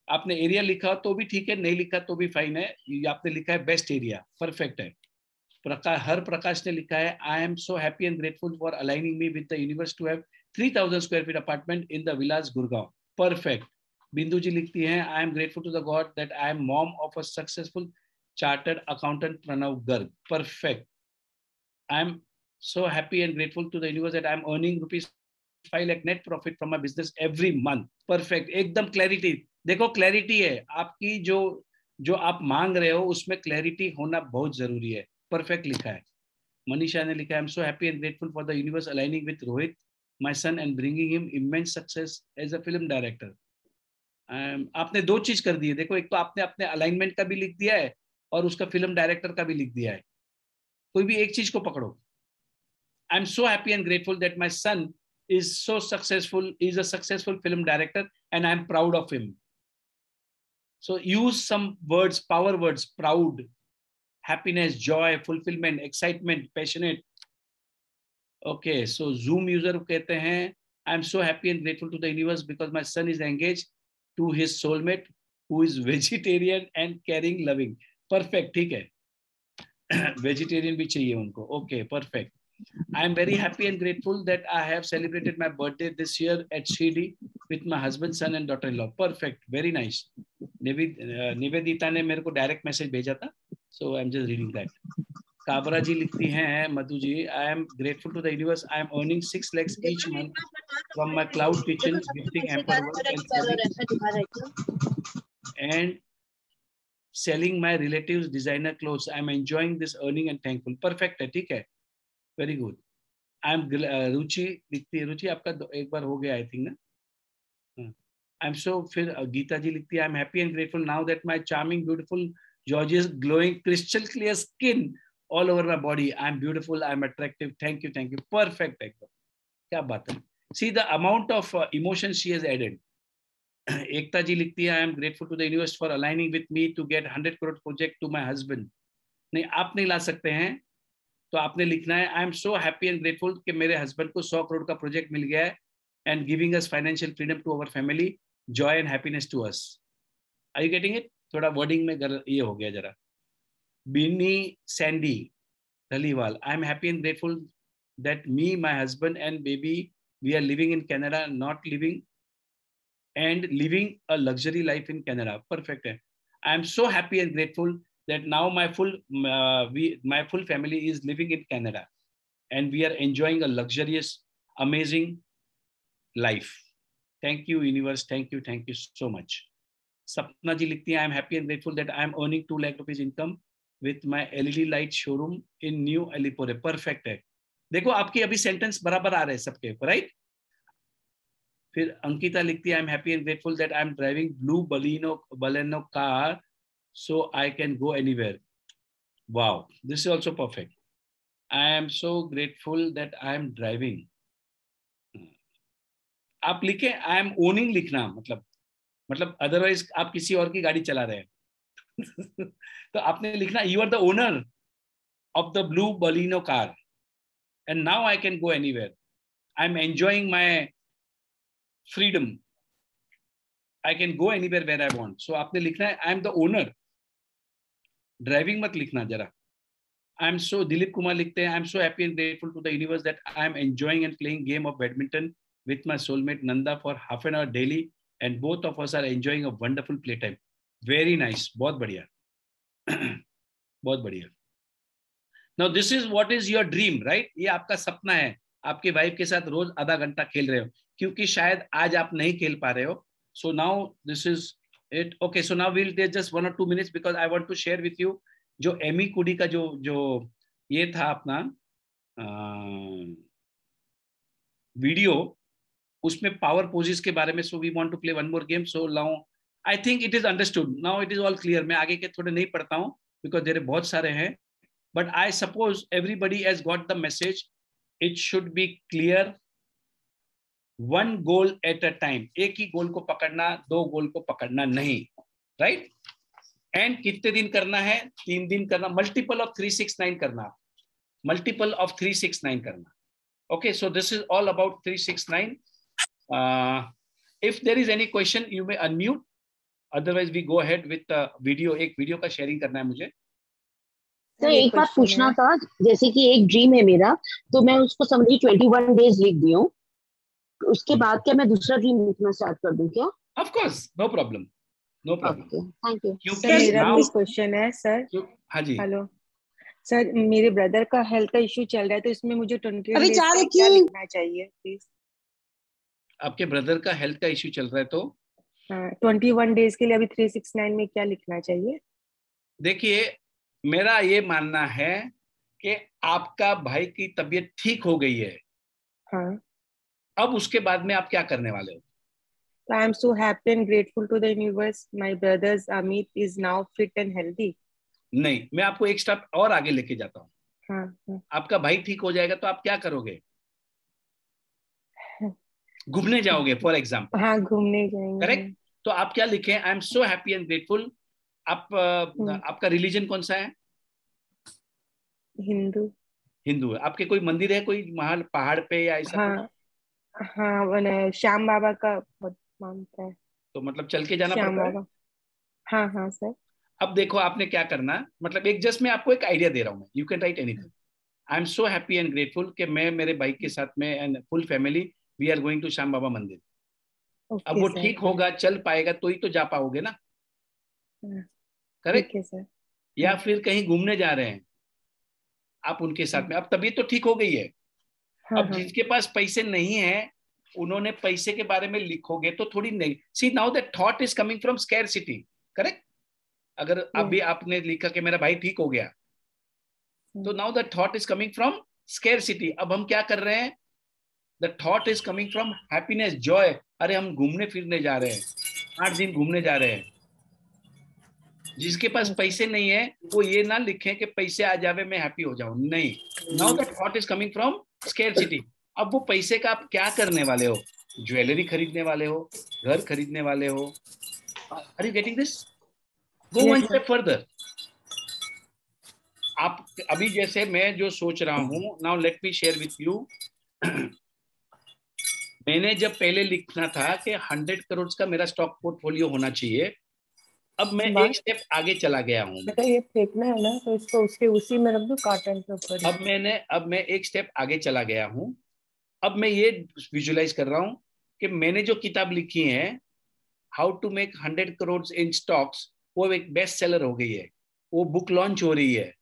आपने एरिया लिखा तो भी ठीक है, नहीं लिखा तो भी फाइन है. ये आपने लिखा है बेस्ट एरिया, परफेक्ट है. हर प्रकाश ने लिखा है I am so happy and grateful for aligning me with the universe to have 3000 square feet apartment in the villas Gurgaon. Perfect. Bindu ji लिखती हैं I am grateful to the god that I am mom of a successful chartered accountant Pranav Garg. Perfect. I am so happy and grateful to the universe that I am earning rupees 5 lakh net profit from my business every month. Perfect. एकदम clarity. देखो clarity है आपकी, जो आप मांग रहे हो उसमें clarity होना बहुत जरूरी है. Perfect लिखा है. मनीषा ने लिखा है I am so happy and grateful for the universe aligning with Rohit, my son, and bringing him immense success as a film director. आपने दो चीज कर दी है. देखो, एक तो आपने अपने अलाइनमेंट का भी लिख दिया है और उसका फिल्म डायरेक्टर का भी लिख दिया है. कोई भी एक चीज को पकड़ो. I'm so happy and grateful that my son is so successful, is a successful film director and I'm proud of him. So use some words, power words: proud, happiness, joy, fulfillment, excitement, passionate. Okay, so Zoom user कहते हैं I'm so happy and grateful to the universe because my son is engaged to his soulmate who is vegetarian and caring, loving. Perfect, ठीक है. Vegetarian भी चाहिए उनको. Okay, perfect. I am very happy and grateful that I have celebrated my birthday this year at Shirdi with my husband, son and daughter-in-law. Perfect. Very nice. Nivedita ने मेरे को डायरेक्ट मैसेज भेजा था, so I'm just reading that. Kabra जी लिखती हैं Madhu ji, I am grateful to the universe. I am earning 6 lakhs each month from my cloud kitchen, gifting hamper work and selling my relatives designer clothes. I am enjoying this earning and thankful. Perfect है, ठीक है. Very good. आई एम रुचि लिखती है. रुचि आपका एक बार हो गया आई थिंक ना. आई एम सो, फिर गीता जी लिखती है I am happy and grateful now that my charming beautiful gorgeous glowing crystal clear skin all over my body. I am beautiful, I am attractive. Thank you. Perfect एकदम. क्या बात है. See the amount of emotion she has added. Ekta ji लिखती है I am grateful to the universe for aligning with me to get 100 crore project to my husband. नहीं, आप नहीं ला सकते हैं तो आपने लिखना है I am so happy and grateful कि मेरे हस्बैंड को 100 करोड़ का प्रोजेक्ट मिल गया है and giving us financial freedom to our family, joy and happiness to us. Are you getting it? थोड़ा वर्डिंग में ये हो गया जरा. Beeni Sandy Dhaliwal, I am happy and grateful that me, my husband and baby we are living in Canada, not living and living a luxury life in Canada. Perfect है. I am so happy and grateful that now my full family is living in Canada and we are enjoying a luxurious, amazing life. Thank you universe. Thank you so much. Sapna ji likhti hai I am happy and grateful that I am earning 2 lakh rupees income with my LED light showroom in New Alipore. Perfect है. देखो आपके अभी सेंटेंस बराबर आ रहे हैं सबके, राइट. फिर अंकिता लिखती है I am happy and grateful that I am driving blue Baleno car so I can go anywhere. Wow, this is also perfect. I am so grateful that I am driving. आप लिखे I am owning लिखना, मतलब अदरवाइज आप किसी और की गाड़ी चला रहे हैं तो आपने लिखना you are the owner of the blue Baleno car and now I can go anywhere. I am enjoying my freedom, I can go anywhere where I want. So आपने लिखना है I am the owner. Driving मत लिखना जरा. I am so, Dilip Kumar लिखते हैं I am so happy and grateful to the universe that I am enjoying and playing game of badminton with my soulmate Nanda for half an hour daily and both of us are enjoying a wonderful playtime. Very nice. बहुत बढ़िया. बहुत बढ़िया. Now this is what is your dream, right? ये आपका सपना है. आपके वाइफ के साथ रोज आधा घंटा खेल रहे हो, क्योंकि शायद आज आप नहीं खेल पा रहे हो. So now this is it. Okay, so now we'll take just 1 or 2 minutes because I want to share with you जो एमी कुडी का जो ये था अपना वीडियो, उसमें पावर पोजेस के बारे में. So we want to play one more game. So now I think it is understood. Now it is all clear. मैं आगे के थोड़े नहीं पढ़ता हूँ बिकॉज देर बहुत सारे हैं, but I suppose everybody has got the message. It should be clear. 1 goal at a time. एक ही गोल को पकड़ना, 2 गोल को पकड़ना नहीं, राइट? एंड कितने दिन करना है? 3 दिन करना. मल्टीपल ऑफ 369 करना. मल्टीपल ऑफ 369 करना. Okay, so this is all about 369. If there is any question, you may unmute. Otherwise, we go ahead with the video. एक वीडियो का शेयरिंग करना है मुझे. सर एक बात पूछना था, जैसे कि एक ड्रीम है मेरा, तो मैं उसको समझी 21 डेज लिख दी हूँ. उसके बाद क्या मैं दूसरा ड्रीम लिखना स्टार्ट कर दूं क्या? Of course, no problem. No problem. Thank you. क्योंकि मेरा भी क्वेश्चन है सर. हाँ जी. हेलो सर, मेरे ब्रदर का हेल्थ का इश्यू चल रहा है, तो इसमें मुझे 21 अभी डेज चार का क्या लिखना चाहिए प्लीज? आपके ब्रदर का हेल्थ का इश्यू चल रहा है तो 21 डेज के लिए अभी 369 में क्या लिखना चाहिए? देखिए, मेरा ये मानना है कि आपका भाई की तबीयत ठीक हो गई है. हाँ. अब उसके बाद में आप क्या करने वाले हो? I am so happy and grateful to the universe. My brothers Amit is now fit and healthy. नहीं, मैं आपको एक स्टेप और आगे लेके जाता हूँ. हाँ. आपका भाई ठीक हो जाएगा तो आप क्या करोगे? घूमने जाओगे फॉर एग्जाम्पल. हाँ, घूमने जाएंगे. करेक्ट. तो आप क्या लिखें? आई am so happy and grateful. आप आपका रिलीजन कौन सा है? हिंदू. हिंदू है. आपके कोई मंदिर है कोई महल पहाड़ पे या ऐसा? हाँ, हाँ, श्याम बाबा का बहुत मानता है. तो मतलब चल के जाना पड़ता है? हाँ सर. अब देखो आपने क्या करना, मतलब एक जस्ट मैं आपको एक आइडिया दे रहा हूँ. You can write anything. I am so happy and grateful कि मैं मेरे भाई के साथ में and full family we are going to Shyam Baba mandir. अब वो ठीक होगा, चल पाएगा तो ही तो जा पाओगे ना. Correct sir. या फिर कहीं घूमने जा रहे हैं आप उनके साथ में. अब तबीयत तो ठीक हो गई है. अब जिसके पास पैसे नहीं है, उन्होंने पैसे के बारे में लिखोगे तो थोड़ी नहीं. See now that thought is coming from scarcity. Correct. अगर अभी आपने लिखा कि मेरा भाई ठीक हो गया, तो now the thought is coming from scarcity. अब हम क्या कर रहे हैं? The thought is coming from happiness, Joy. अरे हम घूमने फिरने जा रहे हैं, 8 दिन घूमने जा रहे हैं. जिसके पास पैसे नहीं है वो ये ना लिखे कि पैसे आ जावे मैं हैप्पी हो जाऊं. नहीं, now the thought is coming from scarcity. अब वो पैसे का आप क्या करने वाले हो? ज्वेलरी खरीदने वाले हो, घर खरीदने वाले हो. Are you getting this? Go one step further. आप अभी जैसे मैं जो सोच रहा हूं, now let me share with you. मैंने जब पहले लिखना था कि 100 करोड़ का मेरा स्टॉक पोर्टफोलियो होना चाहिए, अब मैं एक स्टेप आगे चला गया हूँ. ये फेंकना है ना, तो इसको उसके उसी में रख दो कार्टन के ऊपर. अब मैं एक स्टेप आगे चला गया हूँ. अब मैं ये विजुलाइज कर रहा हूँ कि मैंने जो किताब लिखी है how to make 100 crore in stocks, वो एक बेस्ट सेलर हो गई है. वो बुक लॉन्च हो रही है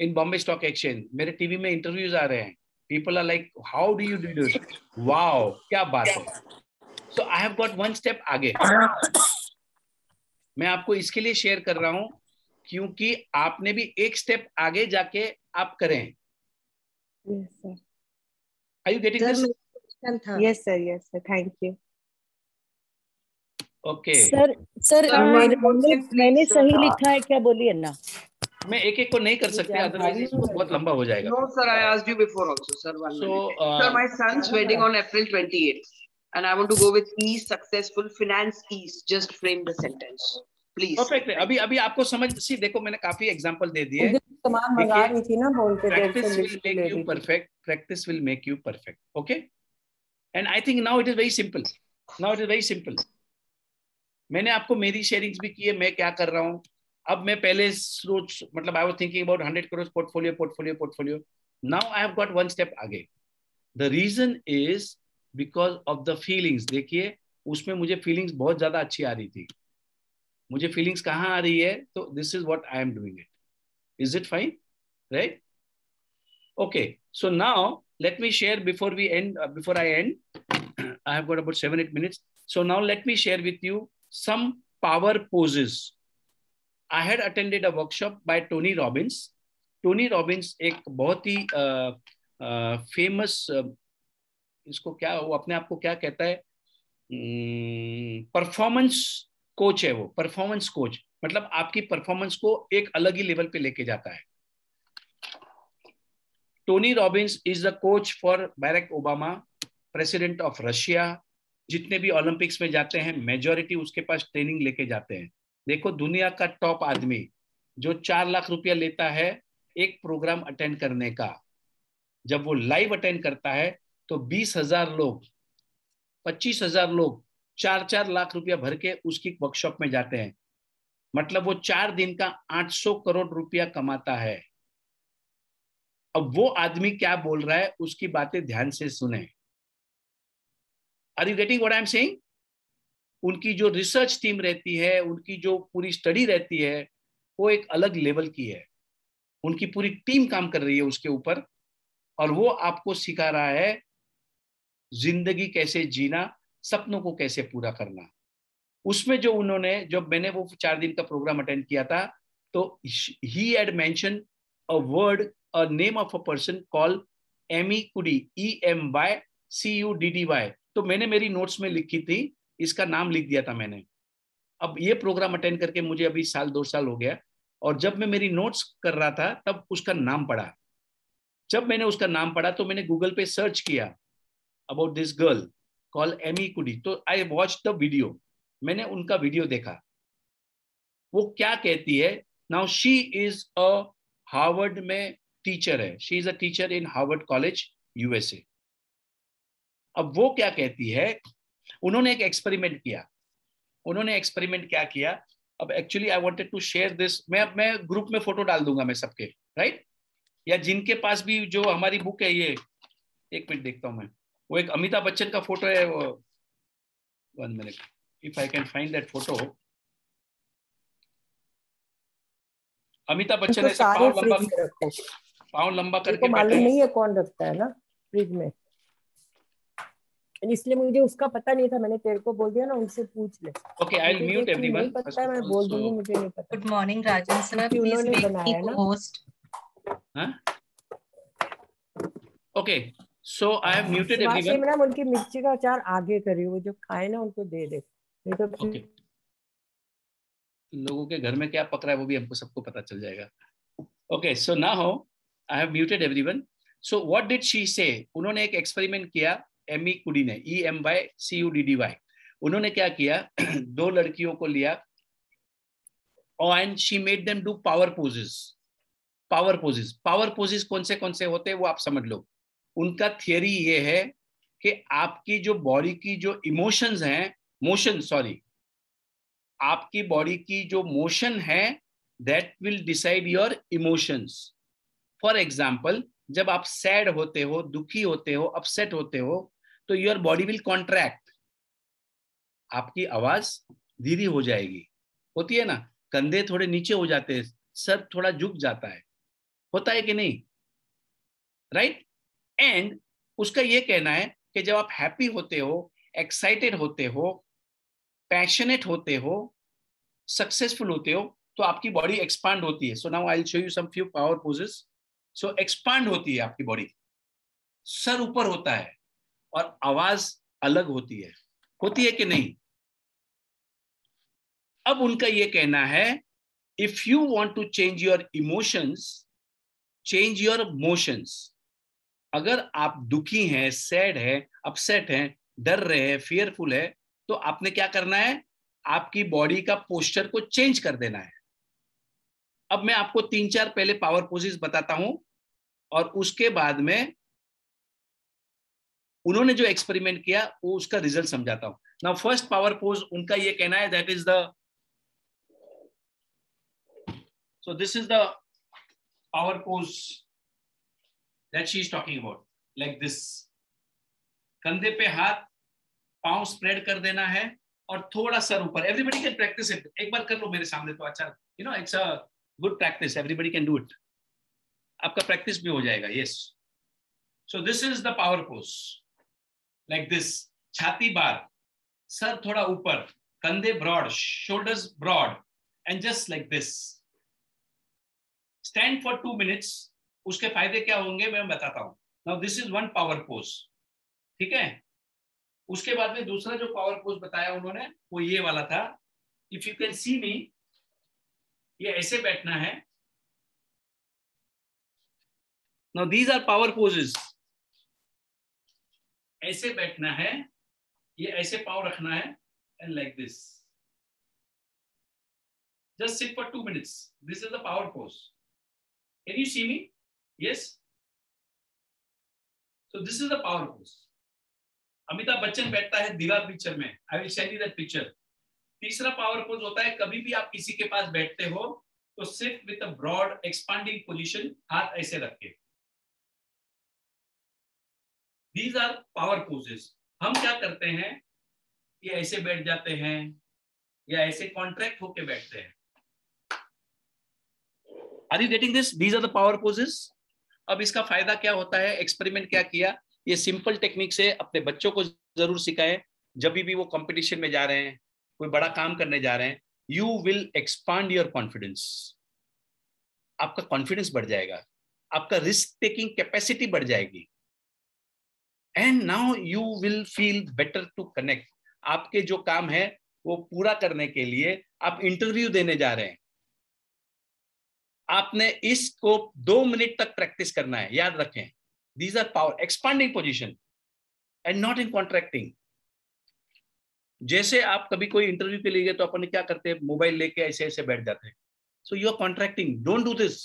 इन बॉम्बे स्टॉक एक्सचेंज. मेरे टीवी में इंटरव्यूज आ रहे हैं. People are like how do you do this? Wow, क्या बात है. So I have got 1 step आगे. मैं आपको इसके लिए शेयर कर रहा हूं क्योंकि आपने भी एक स्टेप आगे जाके आप करें. Are you getting this? Yes sir, thank you. Okay sir मैंने सही लिखा है क्या? बोलिए ना. मैं एक एक को नहीं कर सकते, अदरवाइज इसको बहुत लंबा हो जाएगा. No sir, I asked you before also sir. Sir, my son's wedding on April 28th and I want to go with ease, successful, finance ease. Just frame the sentence please. Perfect. अभी आपको समझ सी देखो, मैंने काफी एग्जांपल दे दिए. सामान मंगा रही थी ना बोल के, practice will make you perfect. Practice will make you perfect. Okay? And I think now it is very simple. Now it is very simple. मैंने आपको मेरी शेयरिंग्स भी की है, मैं क्या कर रहा हूँ. अब मैं पहले सोच, मतलब I was thinking about 100 crores portfolio. Now I have got one step आगे. The reason is because of the feelings. देखिए उसमें मुझे feelings बहुत ज्यादा अच्छी आ रही थी. मुझे feelings कहाँ आ रही है, तो this is what I am doing it. Is it fine? Right? Okay. So now let me share before we end. Before I end, I have got about 7-8 minutes. So now let me share with you some power poses. I had attended a workshop by Tony Robbins. Tony Robbins एक बहुत ही famous, इसको क्या, वो अपने आप को क्या कहता है, परफॉर्मेंस कोच है वो. परफॉर्मेंस कोच मतलब आपकी परफॉर्मेंस को एक अलग ही लेवल पे लेके जाता है. Tony Robbins is the coach for Barack Obama, president of Russia. जितने भी ओलंपिक्स में जाते हैं मेजॉरिटी उसके पास ट्रेनिंग लेके जाते हैं. देखो दुनिया का टॉप आदमी जो 4 लाख रुपया लेता है एक प्रोग्राम अटेंड करने का, जब वो लाइव अटेंड करता है तो 20,000 लोग, 25,000 लोग 4-4 लाख रुपया भर के उसकी वर्कशॉप में जाते हैं. मतलब वो 4 दिन का 800 करोड़ रुपया कमाता है. अब वो आदमी क्या बोल रहा है उसकी बातें ध्यान से सुने. Are you getting what I am saying? उनकी जो रिसर्च टीम रहती है, उनकी जो पूरी स्टडी रहती है, वो एक अलग लेवल की है. उनकी पूरी टीम काम कर रही है उसके ऊपर, और वो आपको सिखा रहा है जिंदगी कैसे जीना, सपनों को कैसे पूरा करना. उसमें जो उन्होंने, जब मैंने वो 4 दिन का प्रोग्राम अटेंड किया था, तो he had mention a word, a name of a person called Amy Cuddy, EMYCUDDY. तो मैंने मेरी नोट्स में लिखी थी, इसका नाम लिख दिया था मैंने. अब ये प्रोग्राम अटेंड करके मुझे अभी 1-2 साल हो गया, और जब मैं मेरी नोट्स कर रहा था तब उसका नाम पढ़ा. जब मैंने उसका नाम पढ़ा तो मैंने गूगल पे सर्च किया about this girl called Amy Cuddy. तो आई वॉच द वीडियो, मैंने उनका वीडियो देखा. वो क्या कहती है. Now she is a Harvard में टीचर है. She is a teacher in Harvard college USA. अब वो क्या कहती है, उन्होंने एक एक्सपेरिमेंट किया. उन्होंने एक्सपेरिमेंट क्या किया, अब actually I wanted to share this. मैं ग्रुप में फोटो डाल दूंगा मैं सबके, राइट? या जिनके पास भी जो हमारी बुक है, ये 1 मिनट देखता हूं मैं, वो एक अमिताभ बच्चन का फोटो है. वो 1 minute, if I can find that photo. Amitabh Bachchan ऐसे पाँव लंबा करके मालूम नहीं है कौन रखता है ना फ्रिज में, इसलिए मुझे उसका पता नहीं था. मैंने तेरे को बोल दिया ना, उनसे पूछ ले. Okay, I will mute everyone. पता है, मैं बोल दूंगी, मुझे नहीं पता. Good morning Rajan sir, please make me host. Okay, so I have muted everyone. Madam उनकी मिर्ची का अचार आगे करी, वो जो खाए ना उनको दे दे. नहीं तो ओके, लोगों के घर में क्या पक रहा है वो भी हमको सबको पता चल जाएगा. Okay, so now I have muted everyone. So what did she से? उन्होंने एक एक्सपेरिमेंट किया, एमी कुडी ने, EMYCUDDY. उन्होंने क्या किया, 2 लड़कियों को लिया and she made them do power poses. Power poses कौन से होते हैं वो आप समझ लो. उनका थियरी ये है कि आपकी जो बॉडी की जो इमोशंस हैं, आपकी बॉडी की जो मोशन है, that will decide your emotions. For example, जब आप सैड होते हो, दुखी होते हो, अपसेट होते हो, तो योर बॉडी विल कॉन्ट्रैक्ट. आपकी आवाज धीरे हो जाएगी. होती है ना, कंधे थोड़े नीचे हो जाते हैं, सर थोड़ा झुक जाता है. होता है कि नहीं, राइट? एंड उसका ये कहना है कि जब आप हैप्पी होते हो, एक्साइटेड होते हो, पैशनेट होते हो, सक्सेसफुल होते हो, तो आपकी बॉडी एक्सपांड होती है. So now I will show you some few power poses. So expand होती है आपकी बॉडी, सर ऊपर होता है और आवाज अलग होती है. होती है कि नहीं? अब उनका ये कहना है, if you want to change your emotions, change your motions. अगर आप दुखी हैं, सैड है, अपसेट हैं, डर रहे हैं, फियरफुल है, तो आपने क्या करना है, आपकी बॉडी का पोस्चर को चेंज कर देना है. अब मैं आपको 3-4 पहले पावर पोजेस बताता हूं और उसके बाद में उन्होंने जो एक्सपेरिमेंट किया वो उसका रिजल्ट समझाता हूं. नाउ फर्स्ट पावर पोज उनका ये कहना है that is the, so this is the power pose that she is talking about, like this. कंधे पे हाथ, पांव स्प्रेड कर देना है और थोड़ा सर ऊपर. Everybody can practice it. एक बार कर लो मेरे सामने तो अच्छा, you know it's a good practice. Everybody can do it. आपका प्रैक्टिस भी हो जाएगा. Yes. So this is the power pose, like this. छाती बार, सर थोड़ा ऊपर, कंधे broad, shoulders broad, and just like this. Stand for 2 minutes. उसके फायदे क्या होंगे मैं बताता हूं. Now this is one power pose. ठीक है. उसके बाद में दूसरा जो पावर पोज बताया उन्होंने वो ये वाला था. If you can see me, ये ऐसे बैठना है. Now these are power poses. ऐसे बैठना है, ये ऐसे पाँव रखना है, and like this. Just sit for 2 minutes. This is the power pose. Can you see me? Yes. So this is the power pose. Amitabh Bachchan बैठता है दीवार पिक्चर में. I will share you that picture. तीसरा पावर पोज होता है कभी भी आप किसी के पास बैठते हो तो sit with a broad expanding position, हाथ ऐसे रख के. These are power poses. हम क्या करते हैं, ये ऐसे बैठ जाते हैं या ऐसे कॉन्ट्रैक्ट होके बैठते हैं. Are you getting this? These are the power poses. अब इसका फायदा क्या होता है, एक्सपेरिमेंट क्या किया, ये सिंपल टेक्निक से अपने बच्चों को जरूर सिखाएं. जब भी वो कंपटीशन में जा रहे हैं, कोई बड़ा काम करने जा रहे हैं, you will expand your confidence. आपका कॉन्फिडेंस बढ़ जाएगा, आपका रिस्क टेकिंग कैपेसिटी बढ़ जाएगी. And now you will feel better to connect. आपके जो काम है वो पूरा करने के लिए आप इंटरव्यू देने जा रहे हैं. आपने इसको 2 मिनट तक प्रैक्टिस करना है. याद रखें, these are power expanding position and not in contracting. जैसे आप कभी कोई इंटरव्यू के लिए गए तो अपन क्या करते हैं, मोबाइल लेके ऐसे ऐसे बैठ जाते हैं. So you are contracting. Don't do this.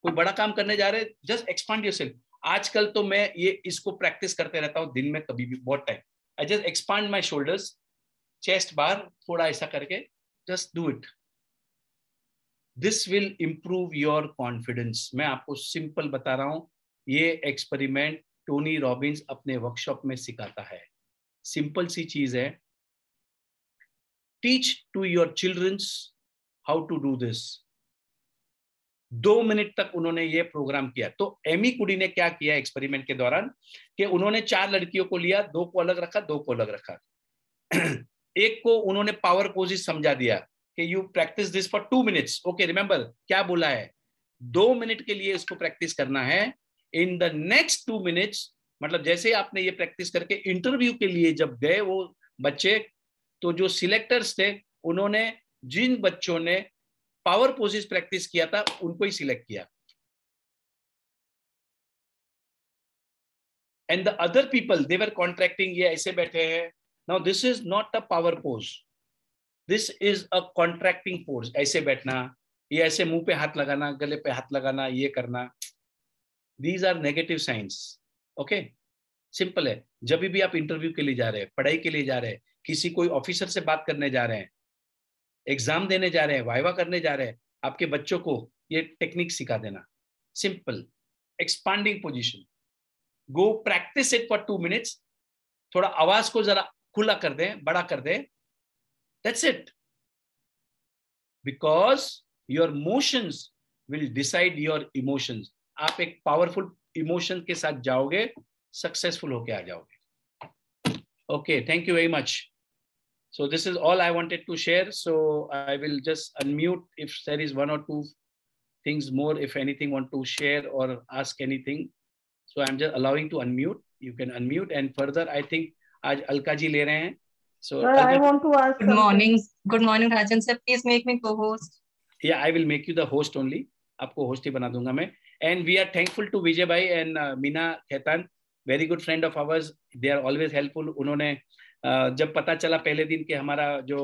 कोई बड़ा काम करने जा रहे हैं, just expand yourself. आजकल तो मैं ये इसको प्रैक्टिस करते रहता हूँ दिन में कभी भी, बहुत time. I just expand my shoulders, chest बार थोड़ा ऐसा करके, just do it. This will improve your confidence. मैं आपको सिंपल बता रहा हूँ, ये एक्सपेरिमेंट टोनी रॉबिन्स अपने वर्कशॉप में सिखाता है. सिंपल सी चीज है. Teach to your childrens how to do this. 2 minute तक उन्होंने ये प्रोग्राम किया. तो एमी कुडी ने क्या किया एक्सपेरिमेंट के दौरान कि उन्होंने 4 लड़कियों को लिया, 2 को अलग रखा, 2 को अलग रखा. एक को उन्होंने पावर पोजेस समझा दिया कि you practice this for 2 minutes. Okay, remember क्या बोला है, 2 मिनट के लिए इसको प्रैक्टिस करना है. इन द नेक्स्ट 2 minutes, मतलब जैसे आपने ये प्रैक्टिस करके इंटरव्यू के लिए जब गए वो बच्चे, तो जो सिलेक्टर्स थे उन्होंने जिन बच्चों ने पावर पोजेस प्रैक्टिस किया था उनको ही सिलेक्ट किया. And the other people they were contracting. ये ऐसे बैठे हैं. Now this is not a power pose, this is a contracting pose. ऐसे बैठना, ये ऐसे मुंह पे हाथ लगाना, गले पे हाथ लगाना, ये करना. These are negative signs. Okay, simple है. जब भी आप इंटरव्यू के लिए जा रहे हैं, पढ़ाई के लिए जा रहे हैं, किसी कोई ऑफिसर से बात करने जा रहे हैं, एग्जाम देने जा रहे हैं, वाइवा करने जा रहे हैं, आपके बच्चों को ये टेक्निक सिखा देना. Simple expanding position. Go practice it for 2 minutes. थोड़ा आवाज को जरा खुला कर दें, बड़ा कर दें. That's it. Because your motions will decide your emotions. आप एक पावरफुल इमोशन के साथ जाओगे, सक्सेसफुल होके आ जाओगे. Okay, thank you very much. So this is all I wanted to share. So I will just unmute if there is 1 or 2 things more, if anything want to share or ask anything. So I'm just allowing to unmute. You can unmute, and further I think आज अलका जी ले रहे हैं. So I want to ask. Good morning, Rajan sir. Please make me co-host. Yeah, I will make you the host only. आपको host ही बना दूंगा मैं. And we are thankful to Vijay bhai and Meena Khaitan, very good friend of ours. They are always helpful. उन्होंने जब पता चला पहले दिन कि हमारा जो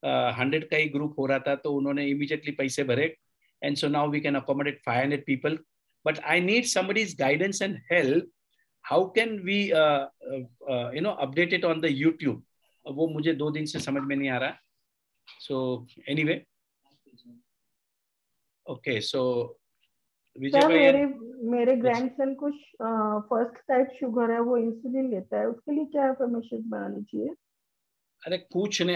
100 का ही ग्रुप हो रहा था, तो उन्होंने इमीडिएटली पैसे भरे and so now we can accommodate 500 people. But I need somebody's guidance and help. How can we update it on the YouTube? वो मुझे 2 दिन से समझ में नहीं आ रहा. So anyway, okay, so sir मेरे ग्रैंडसन को फर्स्ट टाइप शुगर है, वो इंसुलिन लेता है, उसके लिए क्या अफर्मेशन बनानी चाहिए? अरे कुछ नहीं,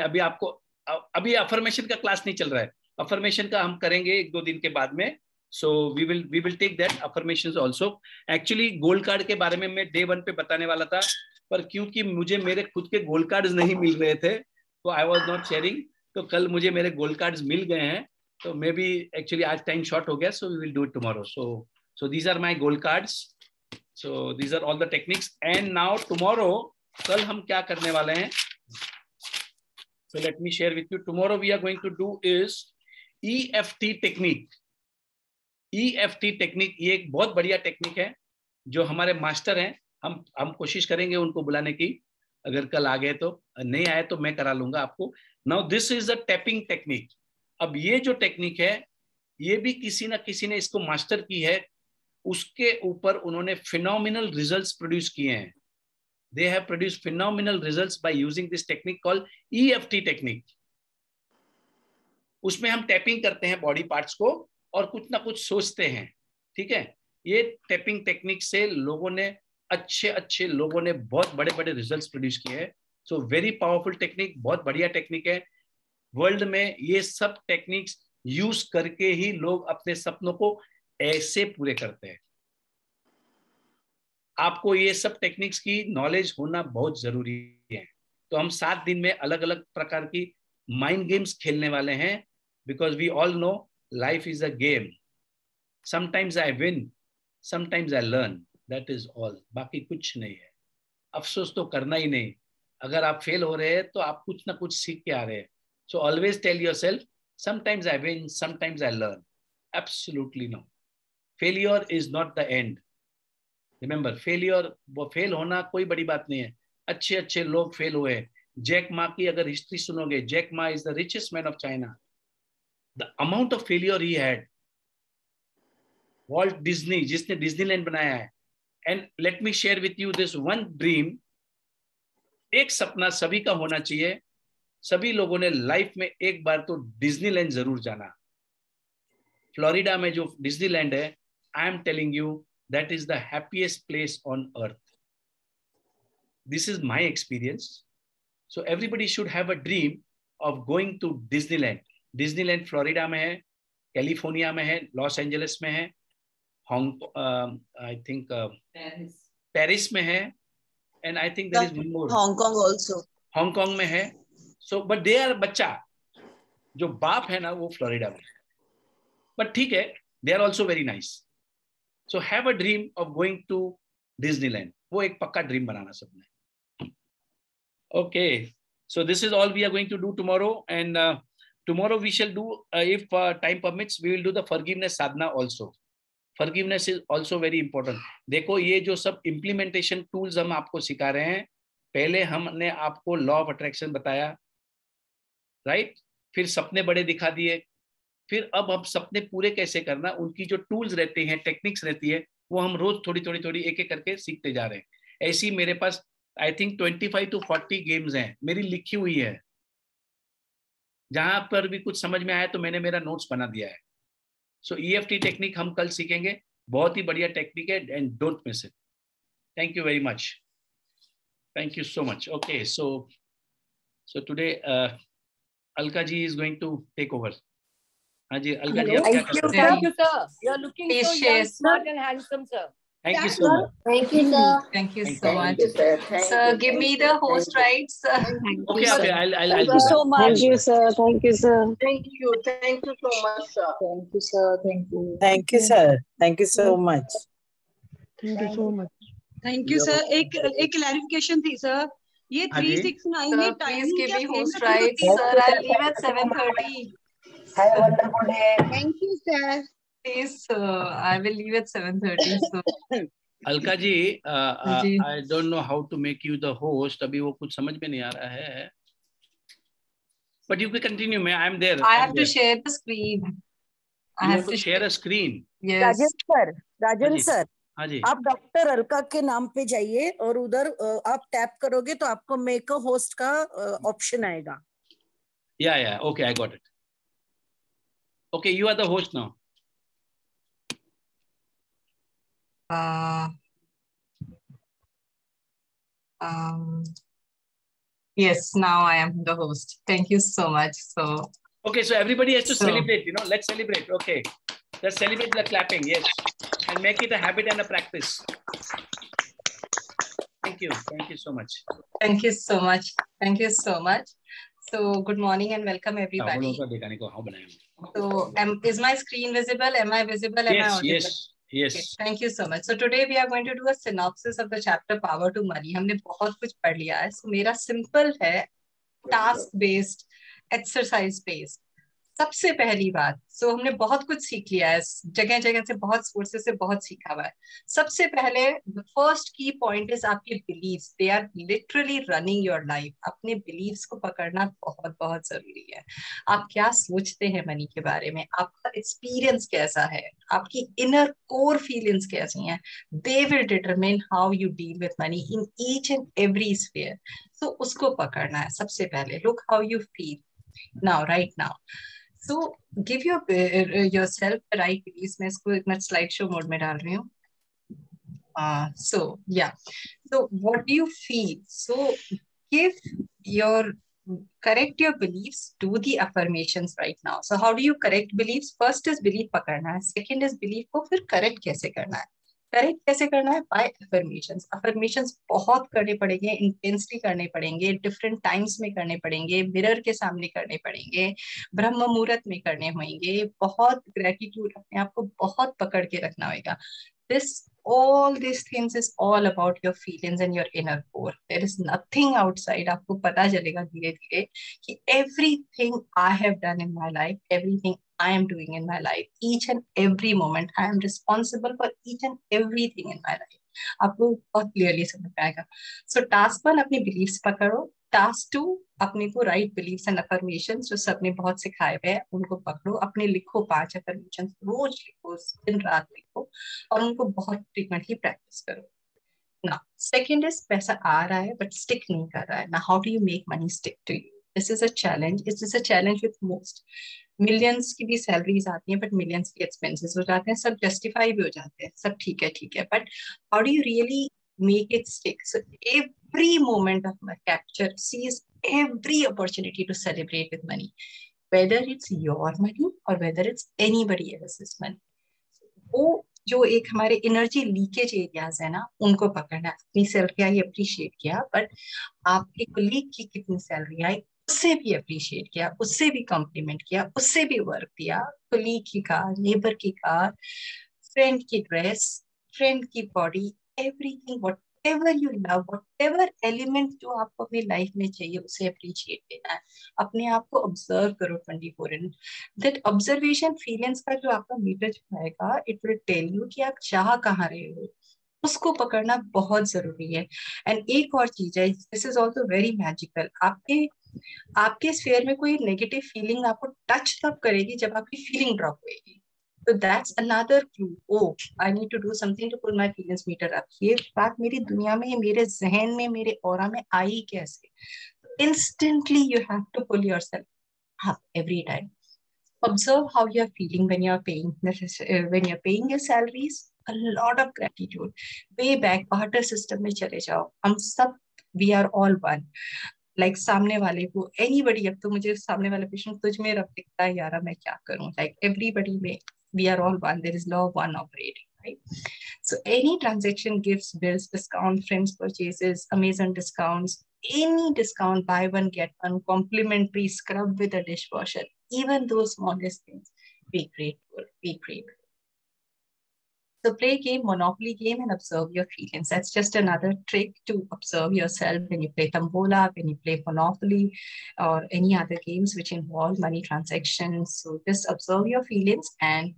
अभी अफर्मेशन का क्लास नहीं चल रहा है. अफर्मेशन का हम करेंगे 1-2 दिन के बाद में. So we will take that affirmations also. Actually gold card के बारे में मैं डे 1 पे बताने वाला था, पर क्योंकि मुझे मेरे खुद के गोल्ड कार्ड्स नहीं मिल रहे थे तो आई वाज नॉट शेयरिंग. तो कल मुझे मेरे गोल्ड कार्ड्स मिल गए हैं, तो मे बी एक्चुअली आज टाइम शॉर्ट हो गया. So we will do it tomorrow. So these are my gold cards. So these are all the techniques. And now tomorrow, कल हम क्या करने वाले हैं? So let me share with you. Tomorrow we are going to do is EFT technique. EFT technique ये एक बहुत बढ़िया टेक्निक है जो हमारे मास्टर हैं. हम कोशिश करेंगे उनको बुलाने की. अगर कल आ गए तो, नहीं आए तो मैं करा लूंगा आपको. Now this is a tapping technique. अब ये जो टेक्निक है ये भी किसी ना किसी ने इसको मास्टर की है. उसके ऊपर उन्होंने phenomenal results प्रोड्यूस किए हैं. They have produced phenomenal results by using this technique called EFT technique. उसमें हम टैपिंग करते हैं बॉडी पार्ट्स को और कुछ ना कुछ सोचते हैं. ठीक है, ये टैपिंग टेक्निक से लोगों ने अच्छे लोगों ने बहुत बड़े रिजल्ट्स प्रोड्यूस किए हैं. सो वेरी पावरफुल टेक्निक, बहुत बढ़िया टेक्निक है. वर्ल्ड में ये सब टेक्निक्स यूज करके ही लोग अपने सपनों को ऐसे पूरे करते हैं. आपको ये सब टेक्निक्स की नॉलेज होना बहुत जरूरी है. तो हम 7 दिन में अलग अलग प्रकार की माइंड गेम्स खेलने वाले हैं. Because we all know life is a game. Sometimes I win, sometimes I learn. That is all. बाकी कुछ नहीं है. अफसोस तो करना ही नहीं. अगर आप फेल हो रहे हैं तो आप कुछ ना कुछ सीख के आ रहे हैं. So always tell yourself, sometimes I win, sometimes I learn. Absolutely no. Failure is not the end. Remember, failure, वो फेल होना कोई बड़ी बात नहीं है. अच्छे लोग फेल हुए. जैक मा की अगर हिस्ट्री सुनोगे, Jack Ma is the richest man of China. The amount of failure he had. Walt Disney, जिसने डिज्नीलैंड बनाया है. And let me share with you this one dream. एक सपना सभी का होना चाहिए. सभी लोगों ने लाइफ में एक बार तो डिज्नीलैंड जरूर जाना. फ्लोरिडा में जो डिज्नीलैंड है, I am telling you, that is the happiest place on earth. This is my experience. So everybody should have a dream of going to Disneyland. Disneyland Florida में है, कैलिफोर्निया में है, लॉस एंजलिस में है, I think पेरिस में है, and I think there is one more. Hong Kong also. Hong Kong में है. So but they are बच्चा, जो बाप है ना वो फ्लोरिडा में है. But ठीक है, they are also very nice. So have a dream of going to Disneyland. वो एक पक्का ड्रीम बनाना सबने. Okay, so this is all we are going to do tomorrow, and tomorrow we shall do, if time permits, we will do the forgiveness sadhana also. Forgiveness is also very important. देखो ये जो सब implementation tools हम आपको सिखा रहे हैं, पहले हमने आपको लॉ ऑफ अट्रैक्शन बताया, राइट? फिर सपने बड़े दिखा दिए. फिर अब हम सपने पूरे कैसे करना, उनकी जो टूल्स रहते हैं, टेक्निक्स रहती है, वो हम रोज थोड़ी एक करके सीखते जा रहे हैं. ऐसी मेरे पास आई थिंक 25 to 40 गेम्स हैं मेरी लिखी हुई है. जहां पर भी कुछ समझ में आया तो मैंने मेरा नोट्स बना दिया है. सो EFT टेक्निक हम कल सीखेंगे. बहुत ही बढ़िया टेक्निक है, and don't miss it. Thank you very much. Thank you so much. Okay, so today Alka ji is going to take over. हाँ जी, Alka ji, Thank you, sir. You are looking so young, smart and handsome, sir. Thank you so much. Thank you, sir. Thank you so much. Sir, Give me the host rights. Okay, I'll Thank do you so that. much. Thank you, sir. Thank you, sir. Thank you so much, sir. Thank you, sir. Thank you. Thank you, sir. Thank you so much. Thank you so much. Thank you sir. एक क्लैरिफिकेशन थी सर. ये 369 में Please give me host timing rights. Sir, I'll leave at 7:30. Have a wonderful day. Thank you, sir. Please, I will leave at 7:30. So. Alka ji, I don't know how to make you the host. अभी वो कुछ समझ में नहीं आ रहा है. But you can continue. I am there. I have to share the screen. You have to share a screen. Yes. Rajan sir, हाँ जी। आप डॉक्टर अलका के नाम पे जाइए और उधर आप टैप करोगे तो आपको मेक अ होस्ट का ऑप्शन आएगा। Yeah. Okay, I got it. Okay, you are the host now. Yes, now I am the host. Thank you so much. Okay, so everybody has to celebrate, you know, let's celebrate. Okay, let's celebrate the clapping, yes. And make it a habit and a practice. Thank you so much. Thank you so much. Thank you so much. So good morning and welcome everybody. So is my screen visible? Am I visible? Am I audible? Yes. Okay, thank you so much. So today we are going to do a synopsis of the chapter Power to Money. हमने बहुत कुछ पढ़ लिया है. So मेरा simple है, task based, exercise based. सबसे पहली बात, so हमने बहुत कुछ सीख लिया है, जगह जगह से बहुत सोर्सेस से बहुत सीखा हुआ है. सबसे पहले the first key point is आपके beliefs. They are literally running your life. अपने beliefs को पकड़ना बहुत बहुत जरूरी है. आप क्या सोचते हैं मनी के बारे में, आपका एक्सपीरियंस कैसा है, आपकी inner core feelings कैसी हैं, they will determine how you deal with money in each and every sphere. So उसको पकड़ना है सबसे पहले. Look how you feel now, right now. So give yourself the right beliefs. मैं इसको एक मिनट स्लाइड शो मोड में डाल रही हूँ. So what do you feel? So correct your beliefs, do the affirmations right now. So how do you correct beliefs? First is belief पकड़ना है, second is belief को फिर correct कैसे करना है. करेक्ट कैसे करना है? Bye affirmations. अफर्मेशंस बहुत करने पड़ेंगे, इंटेंसली करने पड़ेंगे, डिफरेंट टाइम्स में करने पड़ेंगे, मिरर के सामने करने पड़ेंगे, ब्रह्म मुहूर्त में करने होंगे, बहुत ग्रेटिट्यूड, अपने आप को बहुत पकड़ के रखना होगा. All these things is all about your feelings and your inner core. There is nothing outside. आपको पता चलेगा धीरे धीरे कि everything I have done in my life, everything I am doing in my life, each and every moment I am responsible for each and everything in my life. आपको बहुत क्लियरली समझ आएगा. So task 1 अपनी beliefs पकड़ो. Task 2 अपने को right beliefs and affirmations जो सबने बहुत सिखाए हुए हैं उनको पकड़ो, अपने लिखो 5 affirmations, रोज लिखो, दिन रात लिखो और उनको बहुत frequently practice करो. Now second is पैसा आ रहा है but stick नहीं कर रहा है. Now how do you make money stick to you? This is a challenge. This is a challenge with most. Millions की भी सैलरीज आती हैं बट मिलियंस की एक्सपेंसेस हो जाते हैं, सब जस्टिफाई भी हो जाते हैं, सब ठीक है, but how do you really make it stick? So every moment of my capture sees every opportunity to celebrate with money, whether it's your money or whether it's anybody else's money. वो जो एक हमारे एनर्जी लीकेज एरियाज है ना, उनको पकड़ना. अपनी सैलरी आई अप्रिशिएट किया, बट आपके कलीग की कितनी सैलरी आई उससे भी अप्रिशिएट किया, उससे भी कॉम्प्लीमेंट किया, उससे भी वर्क दिया. कलीग की कार, नेबर की कार, फ्रेंड की ड्रेस, फ्रेंड की body, everything, whatever you love, whatever element जो आपको अपनी लाइफ में चाहिए उसे अप्रिशिएट देना है. अपने आप को ऑब्जर्व करो 24/7. दैट ऑब्जर्वेशन फीलिंग्स का जो आपका मीटर आएगा, इट विल टेल यू कि आप चाह कहाँ रहे हो. उसको पकड़ना बहुत जरूरी है. एंड एक और चीज है, this is also very magical. आपके स्फीयर में कोई नेगेटिव फीलिंग आपको टच तब करेगी जब आपकी फीलिंग ड्रॉप होगी. So that's another clue. Oh, I need to do something to pull my feelings meter up. ये बात मेरी दुनिया में, मेरे जहन में, मेरे ऑरा में आई कैसे? Instantly you have to pull yourself up every time. Observe how you are feeling when you are paying your salaries. A lot of gratitude. Way back barter system में चले जाओ. हम सब we are all one. Like सामने वाले को anybody, अब तो मुझे सामने वाला पेशेंट तुझ में रब दिखता है यारा, मैं क्या करूं? Like everybody में we are all one. There is law of one operating, right? So any transaction, gifts, bills, discount, friends purchases, Amazon discounts, any discount, buy one get one, complimentary scrub with a dishwasher, even those smallest things, be grateful. So play a game, Monopoly game, and observe your feelings. That's just another trick to observe yourself when you play Tambola, when you play Monopoly, or any other games which involve money transactions. So just observe your feelings and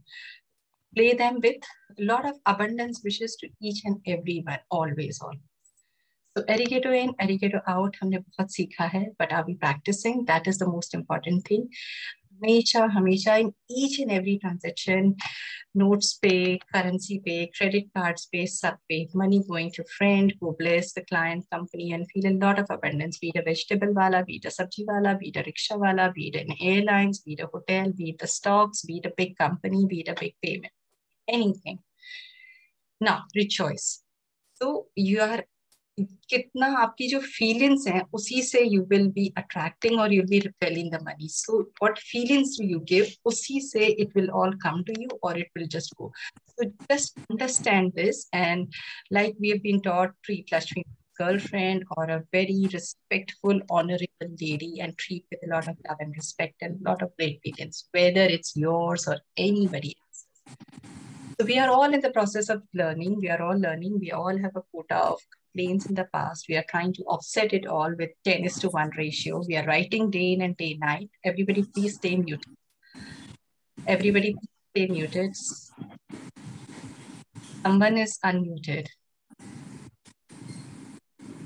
play them with a lot of abundance wishes to each and everyone, always. So arigato in, arigato out, हमने बहुत सीखा है, but are we practicing? That is the most important thing. हमेशा in each and every transaction, notes pay, currency pay, credit cards pay, sub pay, money going to friend who bless the client, company, and feel a lot of abundance, be it a vegetable wala, be it a sabji wala, be it a rickshaw wala, be it an airlines, be it a hotel, be it the stocks, be it a big company, be it a big payment, anything. Now, rejoice. So you are कितना आपकी जो feelings हैं उसी से you will be attracting or you'll be repelling the money. So what feelings do you give, उसी से it will all come to you or it will just go. So just understand this, and like we have been taught, treat Lakshmi girlfriend or a very respectful, honorable lady, and treat with a lot of love and respect and a lot of great feelings, whether it's yours or anybody else's. So we are all in the process of learning. We are all learning. We all have a quota of complaints in the past. We are trying to offset it all with 10:1 ratio. We are writing day in and day night. Everybody please stay muted. Everybody please stay muted. Someone is unmuted.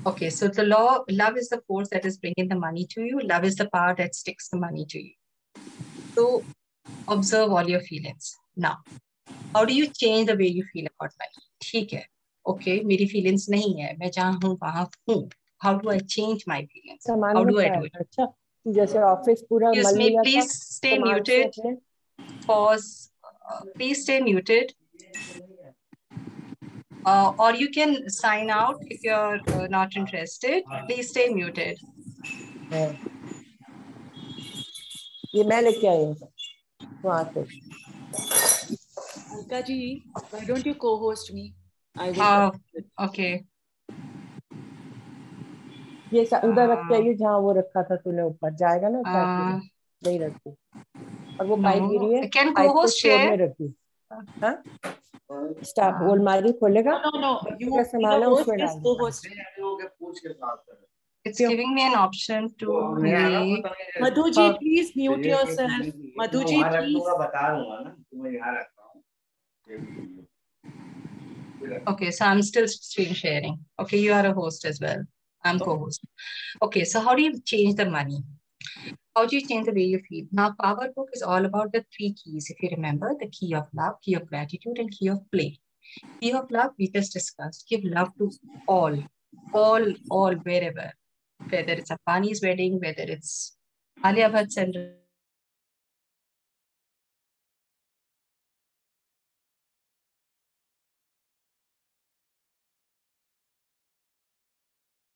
Okay, so the love is the force that is bringing the money to you. Love is the power that sticks the money to you. So observe all your feelings. Now, how do you change the way you feel about money? ठीक है, okay, मेरी feelings नहीं है, मैं जहाँ हूँ वहाँ हूँ. How do I change my feelings? How do I do it? अच्छा, जैसे ऑफिस पूरा Excuse मल me, लिया please था, stay muted. Pause. Please stay muted. Or you can sign out if you're not interested. Please stay muted. ये मैं लेके आई हूँ वहाँ से. Alka ji, why don't you co-host me? I will. Okay. ये उधर रख के आइए जहाँ वो रखा था तूने, ऊपर जाएगा ना नहीं रखती. और वो पाइप गिरी है, Can पाइप को co-host स्टोर share? में रखी. हाँ, स्टाफ वो अलमारी खोलेगा. No. You सामान है उसमें डाल. co-host. It's giving me an option to play. Madhu ji, please mute yourself. Madhu ji, please. Okay, so I'm still screen sharing. Okay, you are a host as well. I'm co-host. Okay, so how do you change the money? How do you change the way you feel? Now, Power Book is all about the 3 keys. If you remember, the key of love, key of gratitude, and key of play. Key of love, we just discussed. Give love to all, wherever. Whether it's Ambani's wedding, whether it's Alia Bhatt's and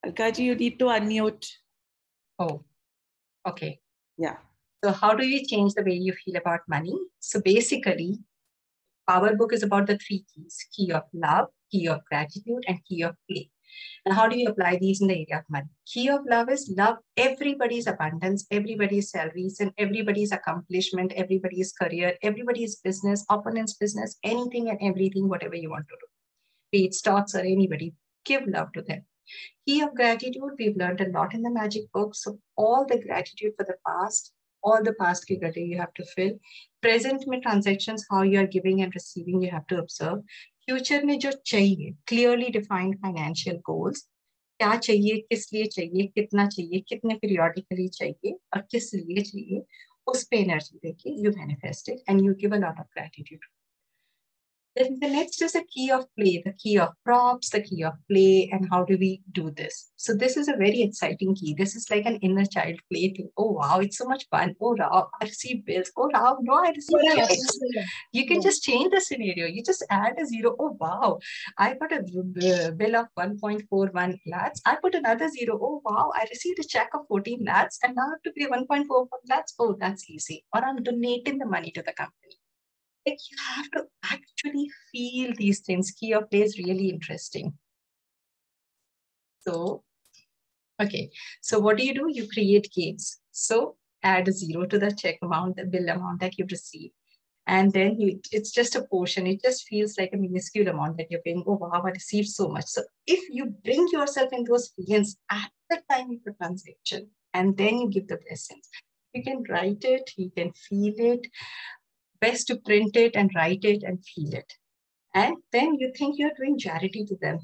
Alka ji, you need to unmute. Oh, okay. Yeah. So how do you change the way you feel about money? So basically, Power Book is about the 3 keys: key of love, key of gratitude, and key of play. And how do you apply these in the area of money? Key of love is love everybody's abundance, everybody's salaries, and everybody's accomplishment, everybody's career, everybody's business, opponent's business, anything and everything, whatever you want to do. Be it stocks or anybody, give love to them. Key of gratitude, we've learned a lot in the magic book. So all the gratitude for the past, all the past ki gate you have to fill. Present mein transactions, how you are giving and receiving, you have to observe. Future में जो चाहिए, clearly defined financial goals, क्या चाहिए, किस लिए चाहिए, कितना चाहिए, कितने periodically चाहिए और किस लिए चाहिए, उस पे energy देके you manifest it and you give a lot of gratitude. Then the next is the key of play, the key of props, the key of play, and how do we do this? So this is a very exciting key. This is like an inner child play thing. Oh wow, it's so much fun. Oh wow, I receive bills. Oh wow, no, I receive checks. You can just change the scenario. You just add a 0. Oh wow, I got a bill of 1.41 lakhs. I put another 0. Oh wow, I received a check of 14 lakhs and now I have to pay 1.44 lakhs. Oh, that's easy. Or I'm donating the money to the company. Like you have to actually feel these things. Key of play is really interesting. So, okay. So what do? You create games. So add a 0 to the check amount, the bill amount that you've received. And then it's just a portion. It just feels like a minuscule amount that you're paying. Oh, wow, I received so much. So if you bring yourself in those feelings at the time of the transaction, and then you give the blessings, you can write it, you can feel it. Best to print it and write it and feel it. And then you think you're doing charity to them.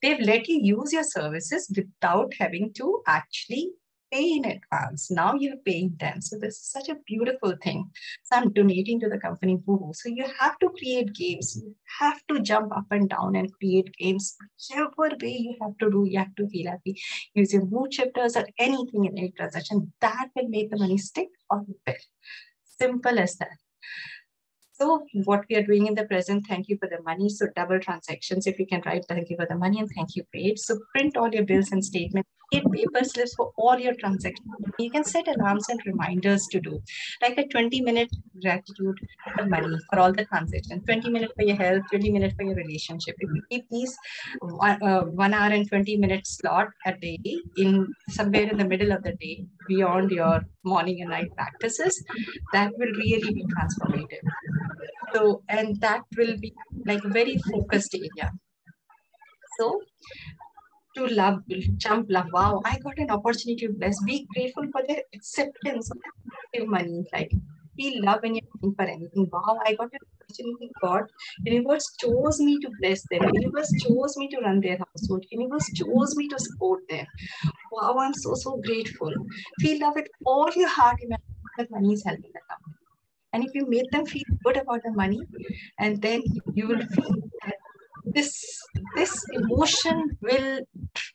They've let you use your services without having to actually pay in advance. Now you're paying them. So this is such a beautiful thing. So I'm donating to the company Boohoo. So you have to create games. You have to jump up and down and create games. Whichever way you have to do, you have to feel happy. Use your mood shifters or anything in any transaction. That will make the money stick or fail. Simple as that. So what we are doing in the present, thank you for the money. So double transactions, if you can write thank you for the money and thank you for it. So print all your bills and statements, create paper slips for all your transactions. You can set alarms and reminders to do, like a 20-minute gratitude for money for all the transactions, 20 minutes for your health, 20 minutes for your relationship. If you keep these 1 hour and 20 minute slot a day in somewhere in the middle of the day, beyond your morning and night practices, that will really be transformative. So, and that will be like a very focused area. So, to love, jump, love, wow, I got an opportunity to bless. Be grateful for their acceptance of money. Like, feel love when you're looking for anything. Wow, I got an opportunity. God, universe chose me to bless them. Universe chose me to run their household. Universe chose me to support them. Wow, I'm so, so grateful. Feel love with all your heart. Imagine that money is helping the company. And if you make them feel good about the money, and then you will feel that this emotion will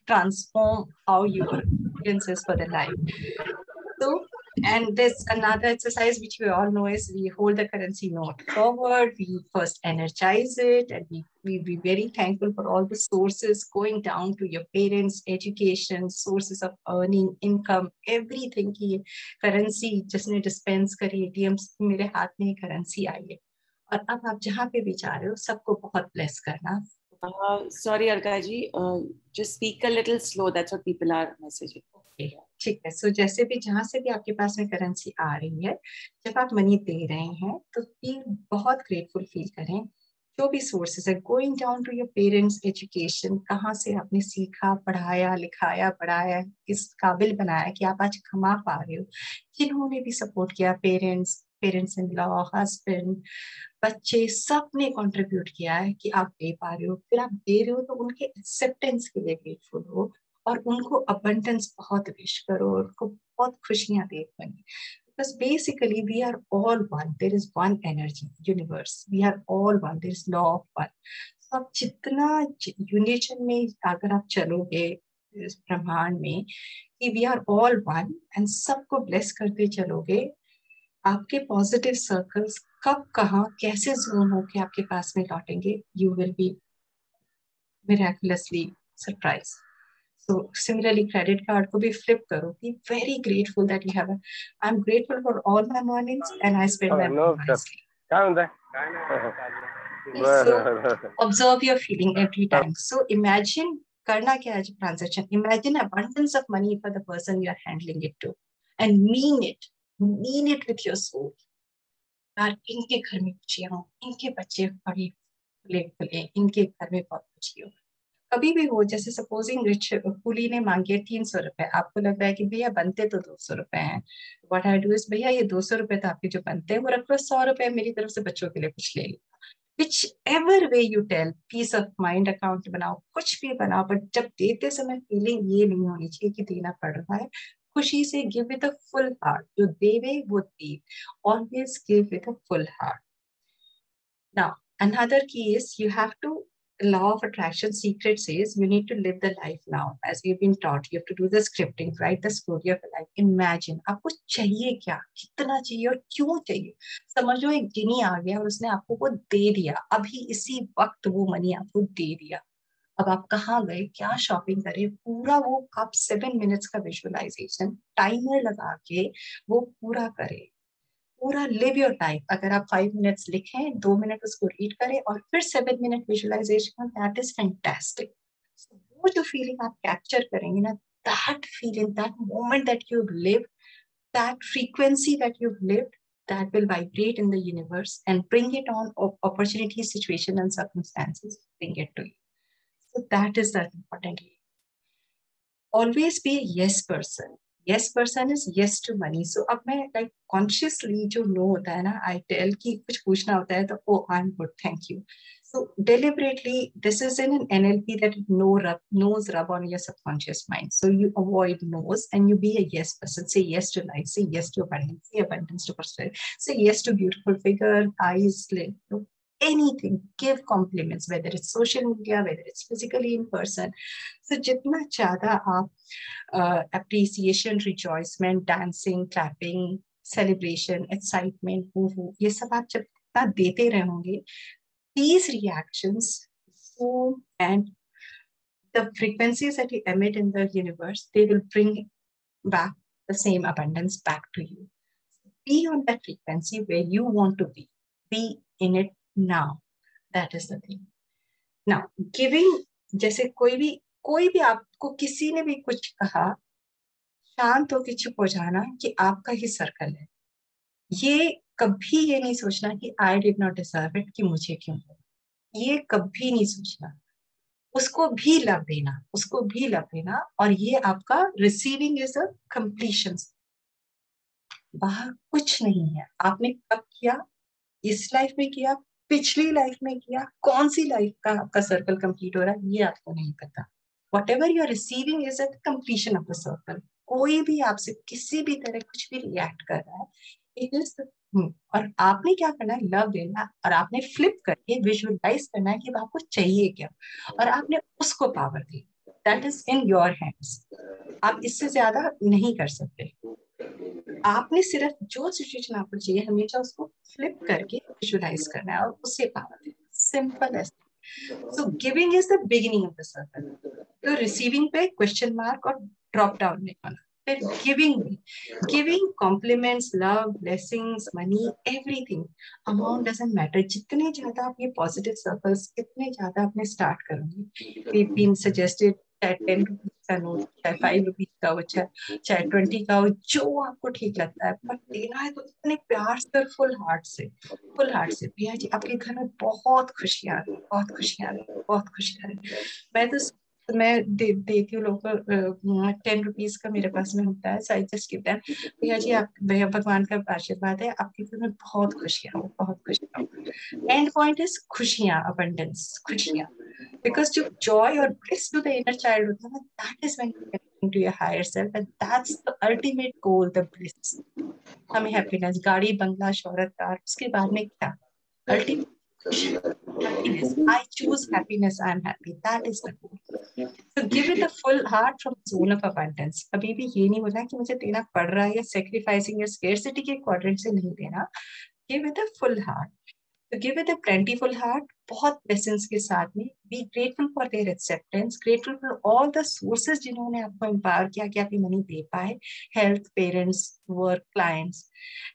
transform how your experiences for the life. So, and there's another exercise which we all know is we hold the currency note forward, we first energize it, and we be very thankful for all the sources going down to your parents, education, sources of earning, income, everything की currency जिसने dispense करी ATM मेरे हाथ में currency आई है और अब आप जहाँ पे भी जा रहे हो सबको बहुत bless करना. Sorry, Arka ji, just speak a little slow. That's what people are messaging. Okay. ठीक है. सो जैसे भी जहां से भी आपके पास में करेंसी आ रही है, जब आप मनी दे रहे हैं तो फील बहुत ग्रेटफुल फील करें. जो भी सोर्सेस है, going down to your parents education, कहाँ से आपने सीखा, पढ़ाया, लिखाया, पढ़ाया, किस काबिल बनाया कि आप आज कमा पा रहे हो. जिन्होंने भी सपोर्ट किया, पेरेंट्स इन लॉ, हस्बैंड, बच्चे, सब ने कंट्रीब्यूट किया है कि आप दे पा रहे हो. फिर आप दे रहे हो तो उनके एक्सेप्टेंस के लिए ग्रेटफुल हो और उनको अबंडेंस बहुत विश करो, उनको बहुत खुशियां दे बनी. Because basically we are all one. There is one energy, universe. We are all one. There is law of one. So आप जितना यूनिशन में अगर आप चलोगे इस ब्रह्मांड में कि we are all one and सबको bless करते चलोगे, आपके पॉजिटिव सर्कल्स कब कहाँ कैसे जोन होके आपके पास में लौटेंगे, you will be miraculously surprised. So similarly, credit card को भी flip करो. Be very grateful that you have a. I'm grateful for all my mornings and I spend my morning wisely. So observe your feeling every time. So imagine करना क्या है transaction. Imagine abundance of money for the person you are handling it to, and mean it with your soul. यार इनके घर में खुशियाँ हो, इनके बच्चे बड़े फुले, इनके घर में बहुत खुशी हो. कभी भी हो, जैसे सपोजिंग रिच कुली ने मांगे 300 रुपए, आपको लग रहा है कि भैया बनते तो 200 रुपए हैं. व्हाट आई डू इज, भैया ये 200 रुपए तो आपके जो बनते हैं वो रख लो, 100 रुपए मेरी तरफ से बच्चों के लिए कुछ ले लो. Whichever way you tell, peace of mind account बनाओ, कुछ भी बनाओ, बट जब देते समय फीलिंग ये नहीं होनी चाहिए कि देना पड़ रहा है. खुशी से give with a full heart. जो देवे वो दे. Always give with a full heart. Now another key is you have to, law of attraction secret says you need to live the life now as you've been taught. You have to do the scripting, write the story of your life. Imagine आपको चाहिए क्या, कितना चाहिए और क्यों चाहिए. समझो एक जिनी आ गया और उसने आपको वो दे दिया, अभी इसी वक्त वो मनी आपको दे दिया. अब आप कहाँ गए, क्या शॉपिंग करें, पूरा वो आप 7 मिनट्स का विजुअलाइजेशन टाइमर लगा के वो पूरा करें. पूरा लिव योर लाइफ. अगर आप 5 मिनट्स लिखें, 2 मिनट उसको रीड करें और फिर 7 minute visualization, that is fantastic. वो जो फीलिंग आप कैप्चर करेंगे ना, that feeling, that moment that you live, that frequency that you live, that will vibrate in the universe and bring it on opportunity, situation and circumstances, bring it to you. So that is the important. Always be a yes person. Yes person is yes to money. So अब मैं like consciously जो no होता है ना, I tell कि कुछ पूछना होता है तो oh I'm good, thank you. So deliberately, this is in an NLP that knows rub on your subconscious mind. So you avoid no's and you be a yes person. Say yes to life, say yes to abundance, say abundance to prosperity, say yes to beautiful figure, eyes, slim, anything. Give compliments, whether it's social media, whether it's physically in person. So jitna zyada aap appreciation, rejoicement, dancing, clapping, celebration, excitement, ये सब आप जब इतना देते रहोगे, these reactions form and the frequencies that you emit in the universe, they will bring back the same abundance back to you. Be on that frequency where you want to be. Be in it now. That is the thing. Now, giving, जैसे कोई भी आपको किसी ने भी कुछ कहा, शांत होकर चुप हो जाना कि आपका ही सर्कल है. ये कभी ये नहीं सोचना कि I did not deserve it, कि मुझे क्यों हुआ. ये कभी नहीं सोचना. उसको भी लव देना, और ये आपका रिसीविंग इज अ कंप्लीशन. बाहर कुछ नहीं है. आपने कब किया, इस लाइफ में किया, पिछली लाइफ में किया, कौन सी लाइफ का आपका सर्कल कंप्लीट हो रहा है, ये आपको नहीं पता. Whatever you are receiving is at the completion of the circle. कोई भी आपसे किसी भी तरह कुछ भी रिएक्ट कर रहा है, it is the और आपने क्या करना है, लव देना, और आपने फ्लिप करके विजुअलाइज करना है कि आपको चाहिए क्या, और आपने उसको power the. That is in your hands. आप इससे ज्यादा नहीं कर सकते. आपने सिर्फ जो सिचुएशन आपको चाहिए हमेशा उसको फ्लिप करके विजुअलाइज करना है और उससे पावर देना. Simple as. So giving is the beginning of the circle. तो रिसीविंग पे क्वेश्चन मार्क और ड्रॉप डाउन नहीं होना. फिर giving compliments, love, blessings, money, everything. Amount doesn't matter. जितने ज्यादा आप ये पॉजिटिव सर्कल्स कितने ज्यादा आपने स्टार्ट करोगे. we've been suggested चाहे 10 रुपीज का नोट, चाहे 5 रुपीज का हो, चाहे 20 का हो, जो आपको ठीक लगता है, पर देना है तो इतने प्यार से और फुल हार्ट से. भैया जी आपके घर में बहुत खुशियां आ रही. मैं देती हूँ लोगों को 10 रुपीज का मेरे पास में होता है. So I just give them. भैया जी आप, भैया भगवान का आशीर्वाद है, आपके घर में बहुत खुशियां हो. एंड पॉइंट इज खुशियां, अबंडेंस, खुशियां. Because जो joy or bliss to the inner child होता है ना, that is when you get into your higher self, and that's the ultimate goal, the bliss. हमें happiness, गाड़ी, बंगला, शोहरत, कार, उसके बाद में क्या? Ultimate happiness. I choose happiness. I am happy. That is the goal. So give it a full heart from the zone of abundance. कभी भी ये नहीं बोलना कि मुझे देना पड़ रहा है या sacrificing या scarcity के quadrant से नहीं देना. Give it a full heart. So give it a plentiful heart, बहुत blessings के साथ में. Be grateful for their acceptance, grateful for all the sources जिन्होंने आपको empower किया कि आप ये money दे पाए. Health, parents, work, clients,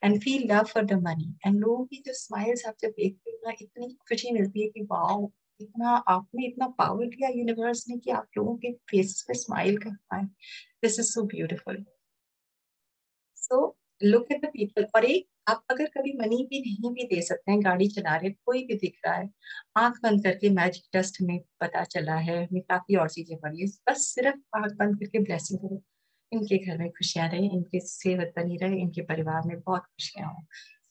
and feel love for the money. And लोगों की जो smiles आप जब देखते हो ना, इतनी खुशी मिलती है कि वाओ, इतना आपने इतना पावर दिया यूनिवर्स ने कि आप लोगों के फेस पे स्माइल कर पाए. This is so beautiful. So look at the people. और एक, आप अगर कभी मनी भी नहीं भी दे सकते हैं, गाड़ी चला रहे, कोई भी दिख रहा है, आंख बंद करके मैजिक डस्ट में पता चला है, हमें काफी और चीजें पड़ी है, बस सिर्फ आंख बंद करके ब्लेसिंग करो. इनके घर में खुशियां रहे, इनके सेहत बनी रहे, इनके परिवार में बहुत खुशियां हो.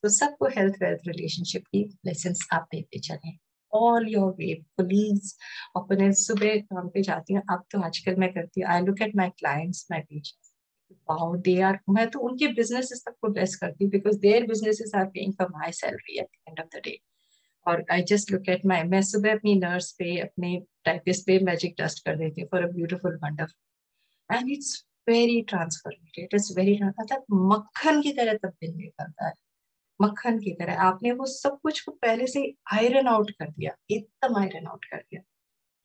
तो सबको हेल्थ, वेल्थ, रिलेशनशिप की ब्लेसिंग्स आप देते चले. All your way. पुलिस अपने सुबह काम पे जाती हूँ, अब तो आजकल मैं करती हूँ, I look at my clients, my patients. Wow, they are, मैं तो उनके businesses तक को bless करती हूँ because their businesses are paying for my salary at the end of the day. और I just look at my, मैं सुबह अपनी नर्स पे, अपने टाइपिस्ट पे मैजिक डस्ट कर देती हूँ for a beautiful, wonderful, and it's very transformative. It is very, मतलब मक्खन की तरह तब्दील करता है, मक्खन की तरह. आपने वो सब कुछ को पहले से आयरन आउट कर दिया, एकदम आयरन आउट कर दिया.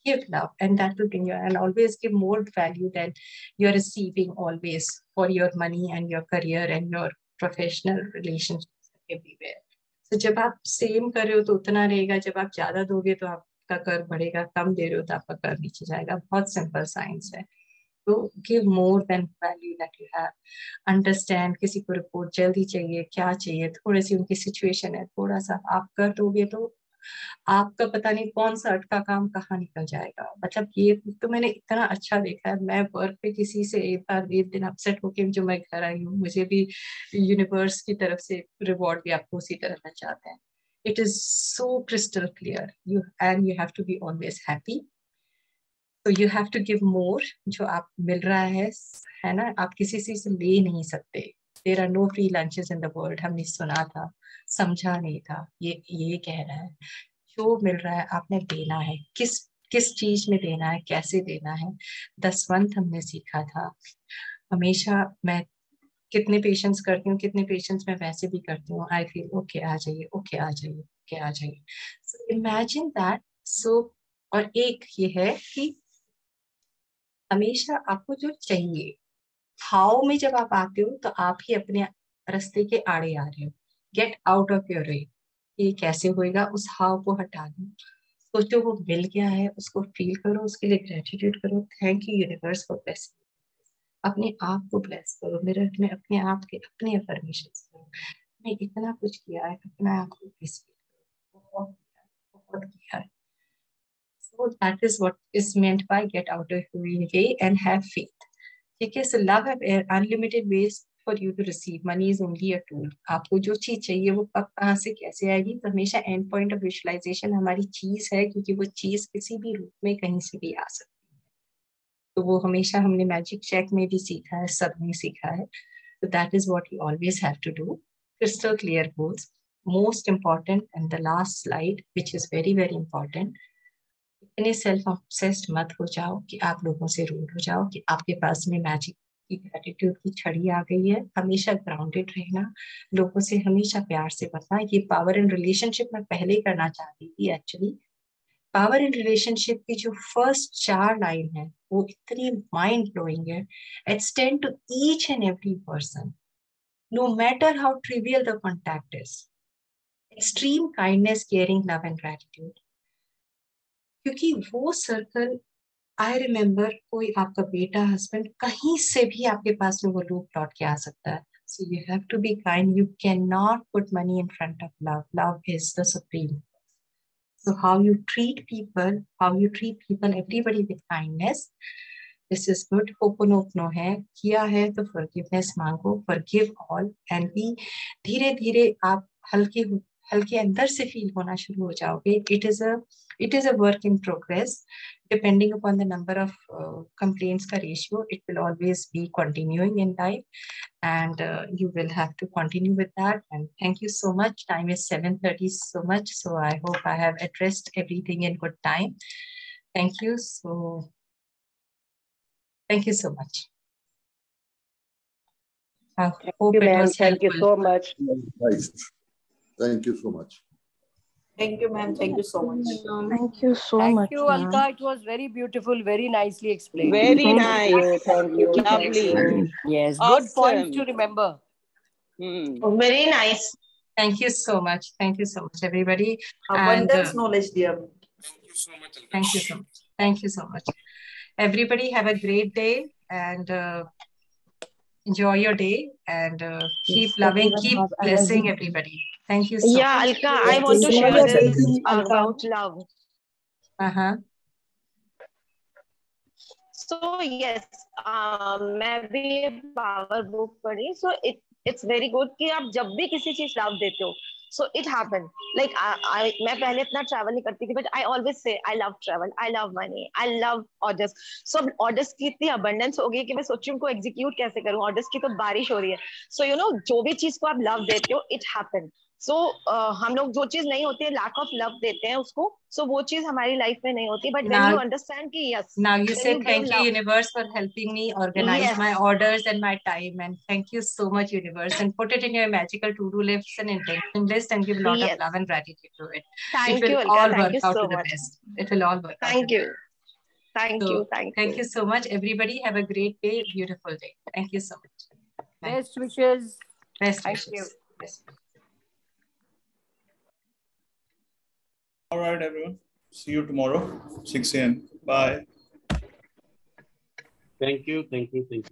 Give love, and that will bring you, and always give more value than you're receiving always for your money and your career and your professional relationships everywhere. So जब आप सेम कर रहे हो तो उतना रहेगा, जब आप ज्यादा दोगे तो आपका कर बढ़ेगा, कम दे रहे हो तो आपका कर नीचे जाएगा. बहुत सिंपल साइंस है. तो give more than value that you have. Understand, किसी को रिपोर्ट जल्दी चाहिए, क्या चाहिए, थोड़ी सी उनकी सिचुएशन है, थोड़ा सा आप कर दोगे तो आपका पता नहीं कौन सा अटका काम कहाँ निकल जाएगा. मतलब ये तो मैंने इतना अच्छा देखा है. मैं वर्क पे किसी से एक दिन अपसेट होके जो मैं घर आई हूँ, मुझे भी यूनिवर्स की तरफ से रिवॉर्ड भी आपको उसी तरह मिल जाते हैं. It is so crystal clear. You have to be always happy. So you have to give more. जो आप मिल रहा है ना, आप किसी से ले नहीं सकते. There are no free lunches in the world. हमने सुना था, समझा नहीं था. ये कह रहा है. जो मिल रहा है आपने देना है. किस चीज में देना है, कैसे देना है. दसवंत हमने सीखा था. हमेशा मैं कितने पेशेंट्स करती हूँ, कितने पेशेंट्स मैं वैसे भी करती हूँ. आई फील ओके आ जाइए, ओके आ जाइए, ओके आ जाइए. So imagine that. सो और एक ये है कि हमेशा आपको जो चाहिए, हाउ में जब आप आते हो तो आप ही अपने रास्ते के आड़े आ रहे हो. Get out of your way. ये कैसे होएगा, उस हाउ को हटा दो. सोचो वो मिल गया है, उसको फील करो, उसके लिए ग्रेटिट्यूड करो. Thank you universe for blessing. अपने आप को ब्लेस करो. मिरर में अपने आप के अपने अफर्मेशंस करो. मैं इतना कुछ किया है, अपने आप को ब्लेस करो. बहुत किया है. So that is what is meant by get out of your way and have faith. ठीक है. So love have unlimited ways for you to receive. Money is only a tool. आपको जो चीज चाहिए वो कब कहाँ से कैसे आएगी, तो हमेशा एंड पॉइंट ऑफ विजुअलाइजेशन हमारी चीज है, क्योंकि वो चीज किसी भी रूप में कहीं से भी आ सकती है. तो वो हमेशा हमने मैजिक चेक में भी सीखा है, सब में सीखा है. So that is what you always have to do. Crystal clear goals. Most important and the last slide, which is very very important. इतने सेल्फ ऑब्सेस्ड मत हो जाओ कि आप लोगों से रूड हो जाओ, कि आपके पास में मैजिक की ग्रेटिट्यूड की छड़ी आ गई है. हमेशा ग्राउंडेड रहना, लोगों से हमेशा प्यार से बतना. ये पावर इन रिलेशनशिप में पहले ही करना चाहती थी एक्चुअली. पावर इन रिलेशनशिप की जो फर्स्ट 4 लाइन है वो इतनी माइंड ब्लोइंग है. Extend to each and every person, no matter how trivial the contact is. Extreme kindness, caring, love and gratitude. क्योंकि वो सर्कल, आई रिमेम्बर, कोई आपका बेटा, हस्बैंड, कहीं से भी आपके पास में वो लूप लौट के आ सकता है. So you have to be kind. You cannot put money in front of love. Love is the supreme. So how you treat people, everybody with kindness. This is good. Ho'oponopono है, किया है तो forgiveness मांगो. Forgive all and be. धीरे धीरे आप हल्के अंदर से फील होना शुरू हो जाओगे. It is a work in progress. Depending upon the number of complaints का ratio, it will always be continuing in life, and you will have to continue with that. And thank you so much. Time is 7:30 so much, so I hope I have addressed everything in good time. Thank you. So thank you so much. I hope it was helpful. Thank you so much. Thank you so much. Thank you, ma'am. Thank you so much. Thank you so much. Thank you, Alka. It was very beautiful, very nicely explained. Very nice. Thank you. Lovely. Yes, good points to remember. Very nice. Thank you so much. Thank you so much, everybody. Abundance knowledge, dear. Thank you so much. Thank you so much. Thank you so much. Everybody have a great day, and enjoy your day, and keep loving, keep blessing everybody. Thank you so much. Yeah, Alka, I want to share this about love. So yes, मैं भी पावर बुक पढ़ी. So it's very good कि आप जब भी किसी चीज लव देते हो, so it happened. Like मैं पहले इतना travel नहीं करती थी, but I always say I love travel, I love money, I love orders. So orders की इतनी abundance हो गई कि मैं सोचूं उनको execute कैसे करूं. Orders की तो बारिश हो रही है. So you know, जो भी चीज को आप love देते हो, it happened. So हम लोग जो चीज नहीं होती है, lack of love देते हैं उसको, so वो चीज हमारी लाइफ में नहीं होती. But when you understand कि yes, now you say thank you universe for helping me organize my orders and my time, and thank you so much universe, and put it in your magical to-do list and intention list, and give a lot of love and gratitude to it. Thank it will you, Alka. all Thank work you out so to the much. best. It will all work out. Thank you. Thank you. Thank you so much, everybody. Have a great day, beautiful day. Thank you so much. Best wishes. Best Thank wishes. you. Best. All right, everyone. See you tomorrow, 6 a.m. Bye. Thank you. Thank you. Thank you.